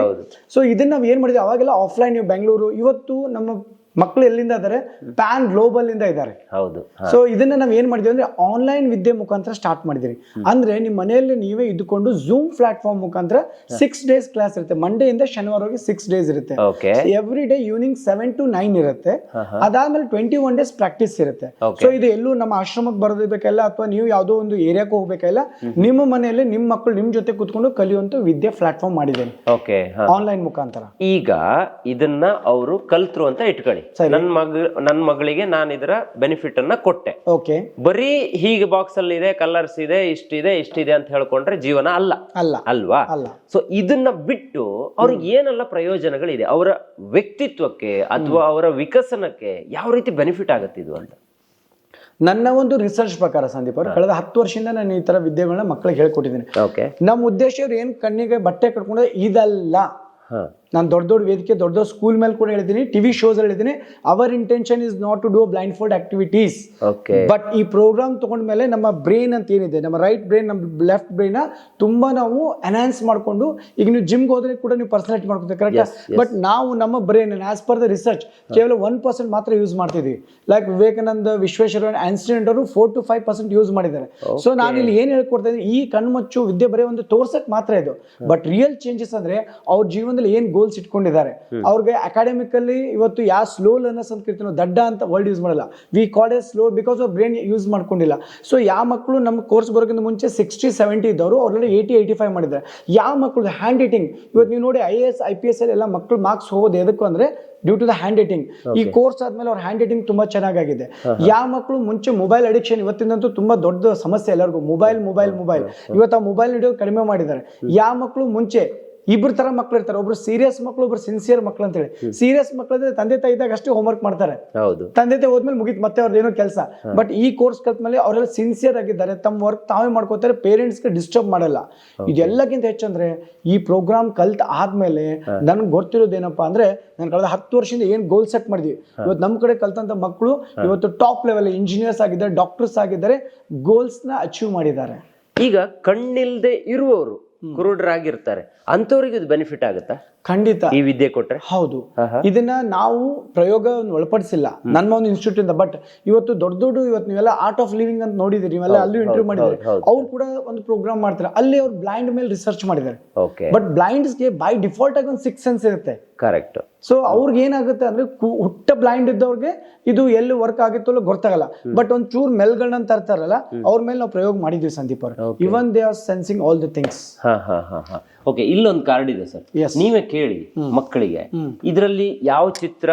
ಸೊ ಇದನ್ನ ನಾವ್ ಏನ್ ಮಾಡಿದ್ವಿ, ಅವಾಗೆಲ್ಲ ಆಫ್ಲೈನ್, ನೀವು ಬೆಂಗಳೂರು. ಇವತ್ತು ನಮ್ಮ ಮಕ್ಕಳು ಎಲ್ಲಿಂದ ಇದಾರೆ? ಪ್ಯಾನ್ ಗ್ಲೋಬಲ್ ಇಂದ ಇದ್ದಾರೆ. ಸೊ ಇದನ್ನ ನಾವ್ ಏನ್ ಮಾಡಿದ್ವಿ ಅಂದ್ರೆ ಆನ್ಲೈನ್ ವಿದ್ಯೆ ಮುಖಾಂತರ ಸ್ಟಾರ್ಟ್ ಮಾಡಿದಿರಿ. ಅಂದ್ರೆ ನಿಮ್ ಮನೆಯಲ್ಲಿ ನೀವೇ ಇದ್ದುಕೊಂಡು ಝೂಮ್ ಪ್ಲಾಟ್ಫಾರ್ಮ್ ಮುಖಾಂತರ 6 days ಕ್ಲಾಸ್ ಇರುತ್ತೆ. ಮಂಡೇ ಇಂದ ಶನಿವಾರವರೆಗೆ 6 days ಇರುತ್ತೆ. ಎವ್ರಿ ಡೇ ಈವ್ನಿಂಗ್ 7 to 9 ಇರುತ್ತೆ. ಅದಾದ್ಮೇಲೆ 21 days ಪ್ರಾಕ್ಟೀಸ್ ಇರುತ್ತೆ. ಸೊ ಇದು ಎಲ್ಲೂ ನಮ್ಮ ಆಶ್ರಮಕ್ಕೆ ಬರೋದಬೇಕಲ್ಲ, ಅಥವಾ ನೀವು ಯಾವ್ದೋ ಒಂದು ಏರಿಯಾಕ್ಕೆ ಹೋಗ್ಬೇಕಲ್ಲ, ನಿಮ್ಮ ಮನೆಯಲ್ಲಿ ನಿಮ್ಮ ಮಕ್ಕಳು ನಿಮ್ ಜೊತೆ ಕುತ್ಕೊಂಡು ಕಲಿಯುವಂತ ವಿದ್ಯೆ ಪ್ಲಾಟ್ಫಾರ್ಮ್ ಮಾಡಿದ್ದೇನೆ ಆನ್ಲೈನ್ ಮುಖಾಂತರ. ಈಗ ಇದನ್ನ ಅವರು ಕಲ್ತ್ರು ಅಂತ ಇಟ್ಕೊಳ್ಳಿ, ನನ್ನ ಮಗಳಿಗೆ ನಾನು ಇದರ ಬೆನಿಫಿಟ್ ಅನ್ನ ಕೊಟ್ಟೆ. ಬರೀ ಹೀಗೆ ಬಾಕ್ಸ್ ಅಲ್ಲಿ ಇದೆ, ಕಲರ್ಸ್ ಇದೆ, ಇಷ್ಟಿದೆ ಅಂತ ಹೇಳ್ಕೊಂಡ್ರೆ ಜೀವನ ಅಲ್ವಾ? ಸೊ ಇದನ್ನ ಬಿಟ್ಟು ಅವ್ರಿಗೆ ಏನೆಲ್ಲ ಪ್ರಯೋಜನಗಳಿದೆ, ಅವರ ವ್ಯಕ್ತಿತ್ವಕ್ಕೆ ಅಥವಾ ಅವರ ವಿಕಸನಕ್ಕೆ ಯಾವ ರೀತಿ ಬೆನಿಫಿಟ್ ಆಗುತ್ತೆ ಇದು ಅಂತ? ನನ್ನ ಒಂದು ರಿಸರ್ಚ್ ಪ್ರಕಾರ ಸಂದೀಪ್ ಅವರು, ಕಳೆದ 10 ವರ್ಷದಿಂದ ನಾನು ಈ ತರ ವಿದ್ಯೆಗಳನ್ನ ಮಕ್ಕಳಿಗೆ ಹೇಳ್ಕೊಟ್ಟಿದ್ದೀನಿ. ನಮ್ಮ ಉದ್ದೇಶ ಏನ್ ಕಣ್ಣಿಗೆ ಬಟ್ಟೆ ಕಟ್ಕೊಂಡ್ರೆ ಇದಲ್ಲ. ನಾನು ದೊಡ್ಡ ವೇದಿಕೆ, ದೊಡ್ಡ ಸ್ಕೂಲ್ ಮೇಲೆ ಕೂಡ ಹೇಳಿದ್ದೀನಿ, ಟಿವಿ ಶೋಸ್ ಹೇಳಿದ್ದೀನಿ, our intention is not to do blindfold activities. But ಈ ಪ್ರೋಗ್ರಾಮ್ ತಗೊಂಡ್ಮೇಲೆ ನಮ್ಮ ಬ್ರೈನ್ ಅಂತ ಏನಿದೆ, ನಮ್ಮ ರೈಟ್ ಬ್ರೈನ್, ನಮ್ಮ ಲೆಫ್ಟ್ ಬ್ರೈನ್ ತುಂಬಾ ನಾವು ಎನ್ಹಾನ್ಸ್ ಮಾಡ್ಕೊಂಡು, ಈಗ ನೀವು ಜಿಮ್ಗೆ ಹೋದ್ರೆ ಕೂಡ ನೀವು ಪರ್ಸನಾಲಿಟಿ ಮಾಡ್ಕೊತೀವಿ, ಕರೆಕ್ಟ್? ಬಟ್ ನಾವು ನಮ್ಮ brain as per the research ಕೇವಲ 1% ಮಾತ್ರ ಯೂಸ್ ಮಾಡ್ತಿದ್ವಿ. ಲೈಕ್ ವಿವೇಕಾನಂದ, ವಿಶ್ವೇಶ್ವರ, ಐನ್ಸ್ಟೈನ್ ಅವರು 4 to 5% ಯೂಸ್ ಮಾಡಿದ್ದಾರೆ. ಸೊ ನಾನು ಇಲ್ಲಿ ಏನ್ ಹೇಳ್ಕೊಡ್ತಾ ಇದ್ದೀನಿ, ಈ ಕಣ್ಮುಚ್ಚು ವಿದ್ಯೆ ಬರೀ ಒಂದು ತೋರ್ಸಕ್ ಮಾತ್ರ ಇದು. ಬಟ್ ರಿಯಲ್ ಚೇಂಜಸ್ ಅಂದ್ರೆ ಅವ್ರ ಜೀವನದಲ್ಲಿ ಏನ್ ಗೋಲ್ಸ್ ಇಟ್ಕೊಂಡಿದ್ದಾರೆ. ಅವ್ರಿಗೆ ಅಕಾಡೆಮಿಕಲಿ ಇವತ್ತು ಯಾವ ಸ್ಲೋ ಲರ್ನರ್ಸ್ ಅಂತ ಕರಿತೀವಿ, ದಡ್ಡ ಅಂತ ವರ್ಡ್ ಯೂಸ್ ಮಾಡಲ್ಲ. We call A slow because ಅವ್ರ ಬ್ರೈನ್ ಯೂಸ್ ಮಾಡ್ಕೊಂಡಿಲ್ಲ. ಸೊ ಯಾವ ಮಕ್ಕಳು ನಮ್ಮ ಕೋರ್ಸ್ ಬರೋಕ್ಕಿಂತ ಮುಂಚೆ 60-70 ಇದ್ದವರು ಆಲ್ರೆಡಿ 80-85 ಮಾಡಿದ್ದಾರೆ. ಯಾವ ಮಕ್ಕಳು ಹ್ಯಾಂಡ್ ರೈಟಿಂಗ್ ಇವತ್ತು ನೀವು ನೋಡಿ IAS IPS ಎಲ್ಲ ಮಕ್ಕಳು ಮಾರ್ಕ್ಸ್ ಹೋಗೋದು ಎದಕ್ಕೂ ಅಂದ್ರೆ due to the handwriting. ಈ ಕೋರ್ಸ್ ಆದ್ಮೇಲೆ ಅವ್ರ ಹ್ಯಾಂಡ್ ರೈಟಿಂಗ್ ತುಂಬಾ ಚೆನ್ನಾಗಿದೆ. ಯಾವ ಮಕ್ಕಳು ಮುಂಚೆ ಮೊಬೈಲ್ ಅಡಿಕ್ಷನ್, ಇವತ್ತಿನಂತೂ ತುಂಬಾ ದೊಡ್ಡ ಸಮಸ್ಯೆ ಎಲ್ಲರಿಗೂ, ಮೊಬೈಲ್ ಇವತ್ತು ಆ ಮೊಬೈಲ್ ಹಿಡಿಯೋದು ಕಡಿಮೆ ಮಾಡಿದ್ದಾರೆ. ಯಾವ ಮಕ್ಕಳು ಮುಂಚೆ ಇಬ್ರು ತರ ಮಕ್ಳು ಇರ್ತಾರೆ, ಒಬ್ರು ಸೀರಿಯಸ್ ಮಕ್ಳು, ಒಬ್ರು ಸಿನ್ಸಿಯರ್ ಮಕ್ಳು ಅಂತ ಹೇಳಿ. ಸೀರಿಯಸ್ ಮಕ್ಳು ಅಂದ್ರೆ ತಂದೆ ತಾಯಿ ಇದ್ದಾಗ ಅಷ್ಟೇ ಹೋಮ್ವರ್ಕ್ ಮಾಡ್ತಾರೆ, ತಂದೆ ತಾಯಿ ಹೋದ್ಮೇಲೆ ಮುಗಿತ್ ಮತ್ತೆ ಅವ್ರದ್ದು ಏನೋ ಕೆಲಸ. ಬಟ್ ಈ ಕೋರ್ಸ್ ಕಲ್ತ್ಮೇಲೆ ಅವರೆಲ್ಲ ಸಿನ್ಸಿಯರ್ ಆಗಿದ್ದಾರೆ, ತಮ್ಮ ವರ್ಕ್ ತಾವೇ ಮಾಡ್ಕೋತಾರೆ, ಪೇರೆಂಟ್ಸ್ಗೆ ಡಿಸ್ಟರ್ಬ್ ಮಾಡಲ್ಲ. ಇದೆಲ್ಲಕ್ಕಿಂತ ಹೆಚ್ಚಂದ್ರೆ ಈ ಪ್ರೋಗ್ರಾಮ್ ಕಲ್ತ್ ಆದ್ಮೇಲೆ ನನ್ಗೆ ಗೊತ್ತಿರೋದೇನಪ್ಪಾ ಅಂದ್ರೆ, ನಾನು ಕಳೆದ 10 ವರ್ಷದಿಂದ ಏನ್ ಗೋಲ್ ಸೆಟ್ ಮಾಡಿದ್ವಿ, ಇವತ್ತು ನಮ್ಮ ಕಡೆ ಕಲ್ತಂತ ಮಕ್ಕಳು ಇವತ್ತು ಟಾಪ್ ಲೆವೆಲ್ ಇಂಜಿನಿಯರ್ಸ್ ಆಗಿದ್ದಾರೆ, ಡಾಕ್ಟರ್ಸ್ ಆಗಿದ್ದಾರೆ, ಗೋಲ್ಸ್ ನ ಅಚೀವ್ ಮಾಡಿದ್ದಾರೆ. ಈಗ ಕಣ್ಣಿಲ್ದೆ ಇರುವವರು ಕುರುಡರಾಗಿರ್ತಾರೆ, ಅಂತವ್ರಿಗೆ ಇದು ಬೆನಿಫಿಟ್ ಆಗುತ್ತಾ? ಖಂಡಿತ ಈ ವಿದ್ಯೆ ಕೊಟ್ರೆ. ಹೌದು, ಇದನ್ನ ನಾವು ಪ್ರಯೋಗವನ್ನು ಒಳಪಡಿಸಿಲ್ಲ ನನ್ನ ಒಂದು ಇನ್ಸ್ಟಿಟ್ಯೂಟ್ ಇಂದ. ಬಟ್ ಇವತ್ತು ದೊಡ್ಡ ಇವತ್ತು ನೀವೆಲ್ಲ ಆರ್ಟ್ ಆಫ್ ಲಿವಿಂಗ್ ಅಂತ ನೋಡಿದಿರಿ, ನೀವೆಲ್ಲ ಅಲ್ಲೂ ಇಂಟರ್ವ್ಯೂ ಮಾಡಿದ್ರೆ, ಅವ್ರು ಕೂಡ ಒಂದು ಪ್ರೋಗ್ರಾಮ್ ಮಾಡ್ತಾರೆ, ಅಲ್ಲಿ ಅವ್ರು ಬ್ಲೈಂಡ್ ಮೇಲೆ ರಿಸರ್ಚ್ ಮಾಡಿದ್ದಾರೆ. ಬಟ್ ಬ್ಲೈಂಡ್ಸ್ಗೆ ಬೈ ಡಿಫಾಲ್ಟ್ ಆಗಿ ಒಂದು 6 ಸೆನ್ಸ್ ಇರುತ್ತೆ. ಕರೆಕ್ಟ್. ಸೊ ಅವ್ರಿಗೆ ಏನಾಗುತ್ತೆ ಅಂದ್ರೆ, ಹುಟ್ಟ ಬ್ಲೈಂಡ್ ಇದ್ದವ್ರಿಗೆ ಇದು ಎಲ್ಲಿ ವರ್ಕ್ ಆಗಿತ್ತು ಗೊತ್ತಾಗಲ್ಲ. ಬಟ್ ಒಂದ್ ಚೂರ್ ಮೆಲ್ಗಳನ್ನ ತರ್ತಾರಲ್ಲ, ಅವ್ರ ಮೇಲೆ ನಾವು ಪ್ರಯೋಗ ಮಾಡಿದ್ವಿ ಸಂದೀಪ್ ಅವ್ರು. Even they are sensing all the things. Okay, ಇಲ್ಲೊಂದು ಕಾರ್ಡ್ ಇದೆ ಸರ್, ನೀವೇ ಕೇಳಿ ಮಕ್ಕಳಿಗೆ. ಇದರಲ್ಲಿ ಯಾವ ಚಿತ್ರ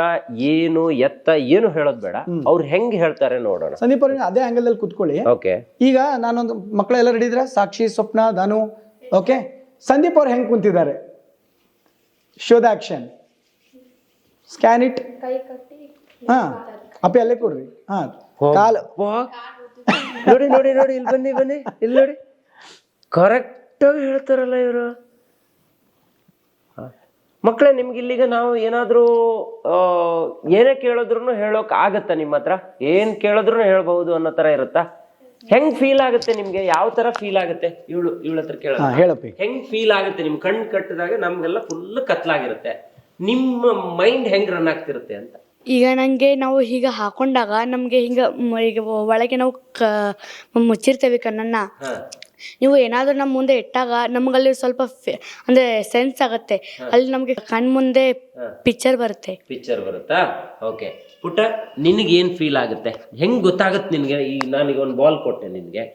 ಏನು ಎತ್ತ ಏನು ಹೇಳೋದ್ ಬೇಡ, ಅವ್ರು ಹೆಂಗ್ ಹೇಳ್ತಾರೆ ನೋಡೋಣ. ಸಂದೀಪ್ ಅವ್ರಿಗೆ ಅದೇ ಆಂಗಲ್ ಅಲ್ಲಿ ಕುತ್ಕೊಳ್ಳಿ. ಓಕೆ, ಈಗ ನಾನೊಂದು ಮಕ್ಕಳೆಲ್ಲ ರೆಡಿ ಇದ್ರೆ, ಸಾಕ್ಷಿ, ಸ್ವಪ್ನ, ಧಾನು. ಓಕೆ, ಸಂದೀಪ್ ಅವ್ರು ಹೆಂಗ್ ಕುಂತಿದ್ದಾರೆ, show the action, scan it. ಹಾ, ಅಪ್ಪಿ ಅಲ್ಲೇ ಕೊಡ್ರಿ. ಹಾ, ಕಾಲು ನೋಡಿ ನೋಡಿ ನೋಡಿ, ಇಲ್ಲಿ ಬನ್ನಿ ಬನ್ನಿ, ಇಲ್ಲಿ ನೋಡಿ, ಕರೆಕ್ಟ್ ಆಗಿ ಹೇಳ್ತಾರಲ್ಲ ಇವರು. ಮಕ್ಕಳೇ, ನಿಮ್ಗೆ ಇಲ್ಲಿಗ ನಾವು ಏನಾದ್ರೂ ಏನೇ ಕೇಳಿದ್ರು ಹೇಳೋಕ್ ಆಗತ್ತಾ? ನಿಮ್ಮ ಹತ್ರ ಏನ್ ಕೇಳಿದ್ರು ಹೇಳ್ಬಹುದು ಅನ್ನೋ ತರ ಇರುತ್ತಾ? ಹೆಂಗ್ ಫೀಲ್ ಆಗುತ್ತೆ ನಿಮ್ಗೆ? ಯಾವ ತರ ಫೀಲ್ ಆಗುತ್ತೆ? ಇವಳ ಹತ್ರ ಕೇಳ, ಹೇಳಪ್ಪಿ. ಹೆಂಗ್ ಫೀಲ್ ಆಗುತ್ತೆ? ನಿಮ್ ಕಣ್ ಕಟ್ಟಿದಾಗ ನಮ್ಗೆಲ್ಲ ಫುಲ್ ಕತ್ಲಾಗಿರುತ್ತೆ, ನಿಮ್ಮ ಮೈಂಡ್ ಹೆಂಗ್ ರನ್ ಆಗ್ತಿರುತ್ತೆ ಅಂತ. ಈಗ ನನಗೆ ನಾವು ಹೀಗೆ ಹಾಕೊಂಡಾಗ ನಮಗೆ ಹಿಂಗೆ ಈಗ ಒಳಗೆ ನಾವು ಮುಚ್ಚಿರ್ತೇವೆ ಕಣ್ಣನ್ನ. ನೀವು ಏನಾದರೂ ನಮ್ಮ ಮುಂದೆ ಇಟ್ಟಾಗ ನಮಗಲ್ಲಿ ಸ್ವಲ್ಪ ಅಂದ್ರೆ ಸೆನ್ಸ್ ಆಗುತ್ತೆ, ಅಲ್ಲಿ ನಮಗೆ ಕಣ್ ಮುಂದೆ ಪಿಕ್ಚರ್ ಬರುತ್ತಾ? ಓಕೆ ಪುಟ್ಟ, ನಿನಗೆ ಏನ್ ಫೀಲ್ ಆಗುತ್ತೆ? ಹೆಂಗ್ ಗೊತ್ತಾಗತ್ತೆ ನಿನ್ಗೆ? ಈಗ ನಾನೀಗ ಒಂದು ಬಾಲ್ ಕೊಟ್ಟೆ ನಿನ್ಗೆ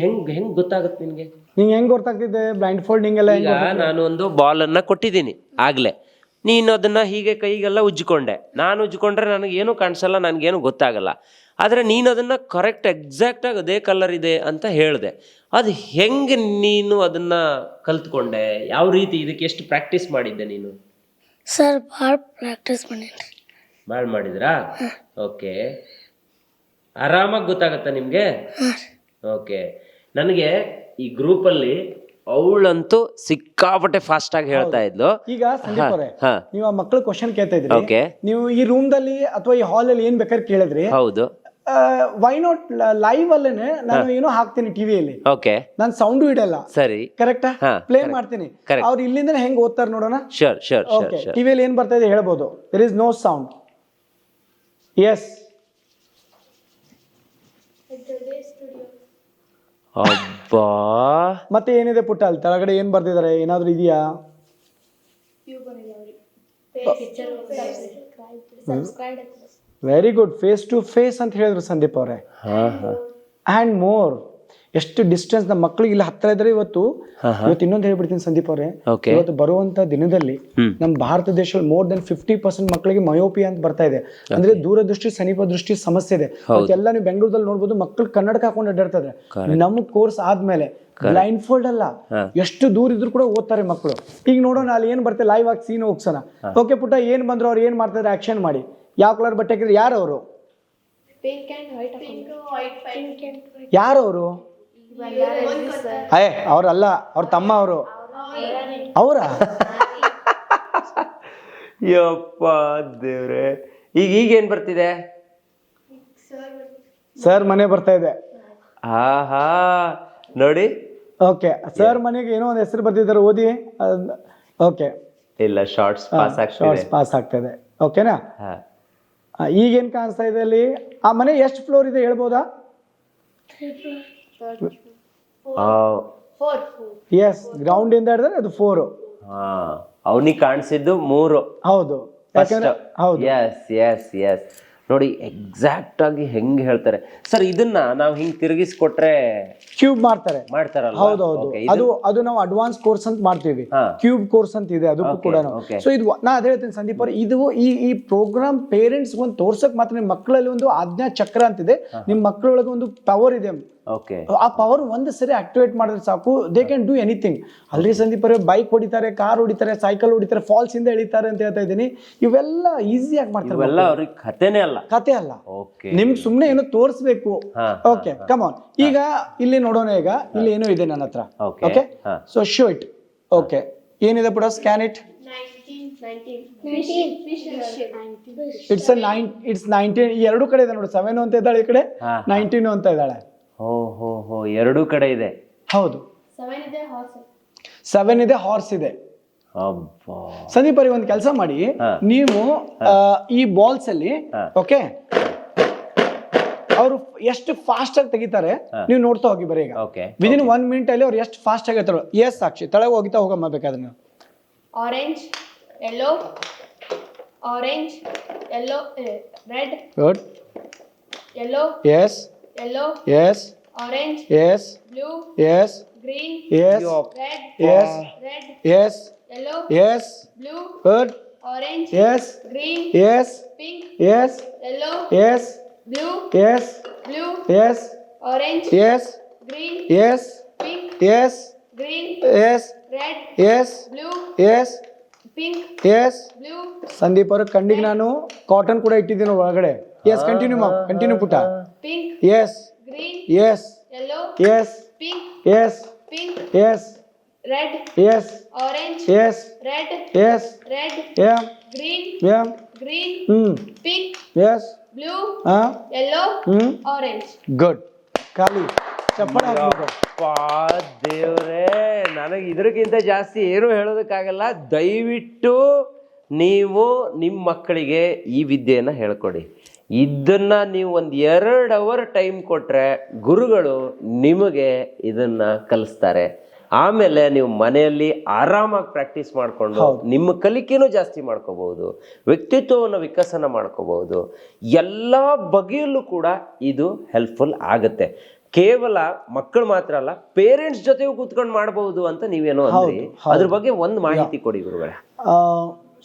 ಹೆಂಗ್ ಗೊತ್ತಾಗತ್ತೆ ನಿನ್ಗೆ? ನಿಂಗೆ ಹೆಂಗ್ ಗೊತ್ತಾಗ್ತಿದೆ ಬ್ಲೈಂಡ್ ಫೋಲ್ಡಿಂಗ್ ಎಲ್ಲ? ಈಗ ನಾನು ಒಂದು ಬಾಲ್ ಅನ್ನ ಕೊಟ್ಟಿದ್ದೀನಿ ಆಗ್ಲೇ, ನೀನು ಅದನ್ನ ಹೀಗೆ ಕೈಗೆಲ್ಲ ಉಜ್ಜಿಕೊಂಡೆ, ನಾನು ಉಜ್ಜಿಕೊಂಡ್ರೆ ನನಗೇನು ಕಾಣಿಸಲ್ಲ, ನನಗೇನು ಗೊತ್ತಾಗಲ್ಲ. ಆದರೆ ನೀನು ಅದನ್ನು ಕರೆಕ್ಟ್ ಎಕ್ಸಾಕ್ಟ್ ಆಗಿ ಅದೇ ಕಲರ್ ಇದೆ ಅಂತ ಹೇಳಿದೆ. ಅದು ಹೆಂಗೆ ನೀನು ಅದನ್ನ ಕಲ್ತ್ಕೊಂಡೆ? ಯಾವ ರೀತಿ? ಇದಕ್ಕೆ ಎಷ್ಟು ಪ್ರಾಕ್ಟೀಸ್ ಮಾಡಿದ್ದೆ ನೀನು? ಸರ್ ಭಾಳ ಪ್ರಾಕ್ಟೀಸ್ ಮಾಡಿದ್ದೆ. ಭಾಳ ಮಾಡಿದ್ರಾ? ಓಕೆ, ಆರಾಮಾಗಿ ಗೊತ್ತಾಗತ್ತಾ ನಿಮಗೆ? ಓಕೆ, ನನಗೆ ಈ ಗ್ರೂಪಲ್ಲಿ ಅವಳಂತೂ ಸಿಕ್ಕಾಪಟ್ಟೆ ಫಾಸ್ಟ್ ಆಗಿ ಹೇಳ್ತಾ ಇದ್ಲು. ಈಗ ಸಂದೀಪ್ ಅವರೇ, ನೀವು ಆ ಮಕ್ಕಳು ಕ್ವಶನ್ ಕೇಳ್ತಾ ಇದ್ರಿ, ನೀವು ಈ ರೂಮ್ ದಲ್ಲಿ ಅಥವಾ ಈ ಹಾಲ್ ಅಲ್ಲಿ ಏನ್ ಬೇಕಾದ್ರೆ ಕೇಳಿದ್ರಿ. ಹೌದು, ವೈ ನಾಟ್ ಲೈವ್ ಅಲ್ಲೇನೆ ನಾನು ಏನೋ ಹಾಕ್ತೀನಿ ಟಿವಿಯಲ್ಲಿ. ಓಕೆ, ನಾನು ಸೌಂಡು ಇಡಲ್ಲ. ಸರಿ, ಕರೆಕ್ಟಾ? ಪ್ಲೇ ಮಾಡ್ತೀನಿ. ಅವ್ರು ಇಲ್ಲಿಂದ ಹೆಂಗ್ ಓದ್ತಾರೆ ನೋಡೋಣ. Sure sure. ಓಕೆ, ಟಿವಿಯಲ್ಲಿ ಏನ್ ಬರ್ತಾ ಇದೆ ಹೇಳ್ಬೋದು. There is no sound. Yes, ಅಬ್ಬಾ, ಮತ್ತೆ ಏನಿದೆ ಪುಟ್ಟ ಅಲ್ಲಿ ಕೆಳಗಡೆ ಏನ್ ಬರ್ತಿದ್ದಾರೆ? ಏನಾದ್ರು ಇದೆಯಾ? Very good. Face to face ಅಂತ ಹೇಳಿದ್ರು ಸಂದೀಪ್ ಅವರೇ. ಅಂಡ್ ಮೋರ್, ಎಷ್ಟು ಡಿಸ್ಟೆನ್ಸ್ ನಮ್ಮ ಮಕ್ಕಳಿಗೆ ಇಲ್ಲಿ ಹತ್ರ ಇದ್ರೆ. ಇವತ್ತು ಇನ್ನೊಂದು ಹೇಳ್ಬಿಡ್ತೀನಿ ಸಂದೀಪ್ ಅವರೇ, ಇವತ್ತು ಬರುವಂತ ದಿನದಲ್ಲಿ ನಮ್ಮ ಭಾರತ ದೇಶದಲ್ಲಿ ಮೋರ್ ದೆನ್ 50% ಮಕ್ಕಳಿಗೆ ಮಯೋಪಿಯಾ ಅಂತ ಬರ್ತಾ ಇದೆ. ಅಂದ್ರೆ ದೂರದೃಷ್ಟಿ ಸಮೀಪ ದೃಷ್ಟಿ ಸಮಸ್ಯೆ ಇದೆ. ಎಲ್ಲ ನೀವು ಬೆಂಗಳೂರಲ್ಲಿ ನೋಡ್ಬೋದು, ಮಕ್ಕಳು ಕನ್ನಡಕ ಹಾಕೊಂಡು ಅಡ್ಡಾಡ್ತಾ ಇದ್ದಾರೆ. ನಮ್ಮ ಕೋರ್ಸ್ ಆದ್ಮೇಲೆ ಬ್ಲೈಂಡ್ ಫೋಲ್ಡ್ ಅಲ್ಲ, ಎಷ್ಟು ದೂರ ಇದ್ರು ಕೂಡ ಓದ್ತಾರೆ ಮಕ್ಕಳು. ಈಗ ನೋಡೋಣ ಅಲ್ಲಿ ಏನ್ ಬರ್ತದೆ, ಲೈವ್ ಆಗಿ ಸೀನ್ ಹೋಗ್ಸೋಣ. ಓಕೆ ಪುಟ್ಟ, ಏನ್ ಬಂದ್ರು, ಅವ್ರು ಏನ್ ಮಾಡ್ತಾ ಇದ್ದಾರೆ ಆಕ್ಷನ್ ಮಾಡಿ. ಯಾವ ಕಲರ್ ಬಟ್ಟೆ ಹಾಕಿದ್ರೆ? ಯಾರು ಅವರು? ಯಾರು ಅವರು? ಅವ್ರಲ್ಲ, ಅವ್ರ ತಮ್ಮ ಅವರು. ಅವರ ಯಪ್ಪ ದೇವ್ರೆ. ಈಗೇನ್ ಬರ್ತಿದೆ? ಸರ್ ಮನೆ ಬರ್ತಾ ಇದೆ. ಆಹಾ, ನೋಡಿ. ಓಕೆ, ಸರ್ ಮನೆಗೆ ಏನೋ ಒಂದು ಹೆಸರು ಬರ್ತಿದ್ದಾರೆ, ಓದಿ. ಓಕೆ, ಇಲ್ಲ, ಶಾರ್ಟ್ಸ್ ಪಾಸ್ ಆಗ್ತಾ ಇದೆ. ಓಕೆನಾ? ಈಗೇನ್ ಕಾಣಿಸ್ತಾ ಇದೆ ಅಲ್ಲಿ? ಆ ಮನೆ ಎಷ್ಟು ಫ್ಲೋರ್ ಇದೆ ಹೇಳ್ಬೋದಾ? ಎಸ್, ಗ್ರೌಂಡ್ ಇಂದ ಹಿಡಿದ್ರೆ ಅದು 4. ಅವನಿಗೆ ಕಾಣಿಸಿದ್ದು 3. ಹೌದು, ಯಾಕಂದ್ರೆ ಹೌದು, ಎಸ್ ಎಸ್ ಎಸ್ ನೋಡಿ ಎಕ್ಸಾಕ್ಟ್ ಆಗಿ ಹೆಂಗ್ ಹೇಳ್ತಾರೆ ಸರ್. ಇದನ್ನ ನಾವು ಹಿಂಗ್ ತಿರುಗಿಸ್ಕೊಟ್ರೆ ಕ್ಯೂಬ್ ಮಾಡ್ತಾರಲ್ಲ. ಹೌದೌದು, ಅದು ನಾವು ಅಡ್ವಾನ್ಸ್ ಕೋರ್ಸ್ ಅಂತ ಮಾಡ್ತೀವಿ. ಕ್ಯೂಬ್ ಕೋರ್ಸ್ ಅಂತ ಇದೆ ಅದಕ್ಕೂ ಕೂಡ. ಸೊ ಇದು ನಾ ಅದೇ ಹೇಳ್ತೀನಿ ಸಂದೀಪ್ ಅವ್ರೆ, ಇದು ಈ ಪ್ರೋಗ್ರಾಮ್ ಪೇರೆಂಟ್ಸ್ ಒಂದು ತೋರ್ಸಕ್ ಮಾತ್ರ ನಿಮ್ಮ ಮಕ್ಕಳಲ್ಲಿ ಒಂದು ಆಜ್ಞಾ ಚಕ್ರ ಅಂತಿದೆ, ನಿಮ್ಮ ಮಕ್ಕಳೊಳಗೆ ಒಂದು ಪವರ್ ಇದೆ. ಆ ಪವರ್ ಒಂದು ಸರಿ ಆಕ್ಟಿವೇಟ್ ಮಾಡಿದ್ರೆ ಸಾಕು, ದೇ ಕ್ಯಾನ್ ಡೂ ಎನಿಥಿಂಗ್. ಅಲ್ರಿ ಸಂದೀಪ್ ಅವರೇ, ಬೈಕ್ ಹೊಡಿತಾರೆ, ಕಾರ್ ಹೊಡಿತಾರೆ, ಸೈಕಲ್ ಹೊಡಿತಾರೆ, ಫಾಲ್ಸ್ ಇಂದ ಎಳಿತಾರೆ ಅಂತ ಹೇಳ್ತಾ ಇದ್ದೀನಿ. ಇವೆಲ್ಲ ಈಸಿಯಾಗಿ ಮಾಡ್ತಾರೆ, ಅವ್ರಿಗೆ ಕಥೆನೇ ಅಲ್ಲ, ಕತೆ ಅಲ್ಲ. ನಿಮ್ಗೆ ಸುಮ್ನೆ ಏನೋ ತೋರಿಸ್ಬೇಕು. Okay, come on. ಈಗ ಇಲ್ಲಿ ನೋಡೋಣ. ಈಗ ಇಲ್ಲಿ ಏನೋ ಇದೆ ನನ್ನ ಹತ್ರ. Okay, so show it. Okay, ಏನಿದೆ ಪುಟ? Scan it. ಇಟ್ಸ್ 19. ಎರಡು ಕಡೆ ಇದೆ ನೋಡಿ, 7 ಅಂತ ಇದ್ದಾಳೆ ಈ ಕಡೆ, 19 ಅಂತ ಇದ್ದಾಳೆ. ಓಹೋ, ಎರಡೂ ಕಡೆ ಇದೆ. ಹೌದು, 7 ಇದೆ, ಹಾರ್ಸ್ ಇದೆ. ಸಂದೀಪ್ ಅವ್ರಿಗೆ ಒಂದು ಕೆಲಸ ಮಾಡಿ, ನೀವು ಈ ಬಾಲ್ಸ್ ಅಲ್ಲಿ ಓಕೆ ಅವರು ಎಷ್ಟು ಫಾಸ್ಟ್ ಆಗಿ ತೆಗಿತಾರೆ ನೀವು ನೋಡ್ತಾ ಹೋಗಿ ಬರೀ. ಈಗ ವಿದಿನ್ 1 ಮಿನಿಟ್ ಅಲ್ಲಿ ಅವ್ರು ಎಷ್ಟು ಫಾಸ್ಟ್ ಆಗಿರ್ತಾರೋ. ಎಸ್ ಸಾಕ್ಷಿ, ತೆಳಗೆ ಹೋಗಿತಾ ಹೋಗಮ್ಮ ಬೇಕಾದ್ರೆ ನೀವು. Orange, yellow, orange, yellow, red, good, yellow, yes, yellow, yes, orange, yes, blue, yes, green, yes, red, yes, red, yes, yellow, yes, blue, good, orange, yes, green, yes, pink, yes, yellow, yes, blue, yes, blue, yes, orange, yes, green, yes, pink, yes, green, yes, red, yes, blue, yes, pink, yes. blue, Sandeep ಅವ್ರ ಕಣ್ಣಿಗೆ ನಾನು cotton ಕೂಡ ಇಟ್ಟಿದ್ದೀನಿ ಒಳಗಡೆ. Yes, continue continue ಪುಟ. pink, yes, green, yes, yellow, yes, pink, yes, pink, yes, red, yes, orange, yes, red, yes, red, yeah, green, yeah, green, pink, yes, blue, ಹಾ, yellow, orange. Good. ಖಾಲಿ ಚಪ್ಪಳ ಹಾಕ್ಬೇಕು. ದೇವ್ರೇ, ನನಗೆ ಇದಕ್ಕಿಂತ ಜಾಸ್ತಿ ಏನು ಹೇಳೋದಕ್ಕಾಗಲ್ಲ. ದಯವಿಟ್ಟು ನೀವು ನಿಮ್ಮ ಮಕ್ಕಳಿಗೆ ಈ ವಿದ್ಯೆಯನ್ನು ಹೇಳ್ಕೊಡಿ. ಇದನ್ನ ನೀವು 1-2 ಅವರ್ ಟೈಮ್ ಕೊಟ್ರೆ ಗುರುಗಳು ನಿಮಗೆ ಇದನ್ನ ಕಲಿಸ್ತಾರೆ. ಆಮೇಲೆ ನೀವು ಮನೆಯಲ್ಲಿ ಆರಾಮಾಗಿ ಪ್ರಾಕ್ಟೀಸ್ ಮಾಡಿಕೊಂಡು ನಿಮ್ಮ ಕಲಿಕೆನೂ ಜಾಸ್ತಿ ಮಾಡ್ಕೋಬಹುದು, ವ್ಯಕ್ತಿತ್ವವನ್ನು ವಿಕಸನ ಮಾಡ್ಕೋಬಹುದು. ಎಲ್ಲ ಬಗೆಯಲ್ಲೂ ಕೂಡ ಇದು ಹೆಲ್ಪ್ಫುಲ್ ಆಗುತ್ತೆ. ಕೇವಲ ಮಕ್ಕಳು ಮಾತ್ರ ಅಲ್ಲ, ಪೇರೆಂಟ್ಸ್ ಜೊತೆಗೂ ಕೂತ್ಕೊಂಡು ಮಾಡಬಹುದು ಅಂತ ನೀವೇನೋ ಅಂದ್ರಿ. ಅದ್ರ ಬಗ್ಗೆ ಒಂದು ಮಾಹಿತಿ ಕೊಡಿ ಗುರುಗಳೇ.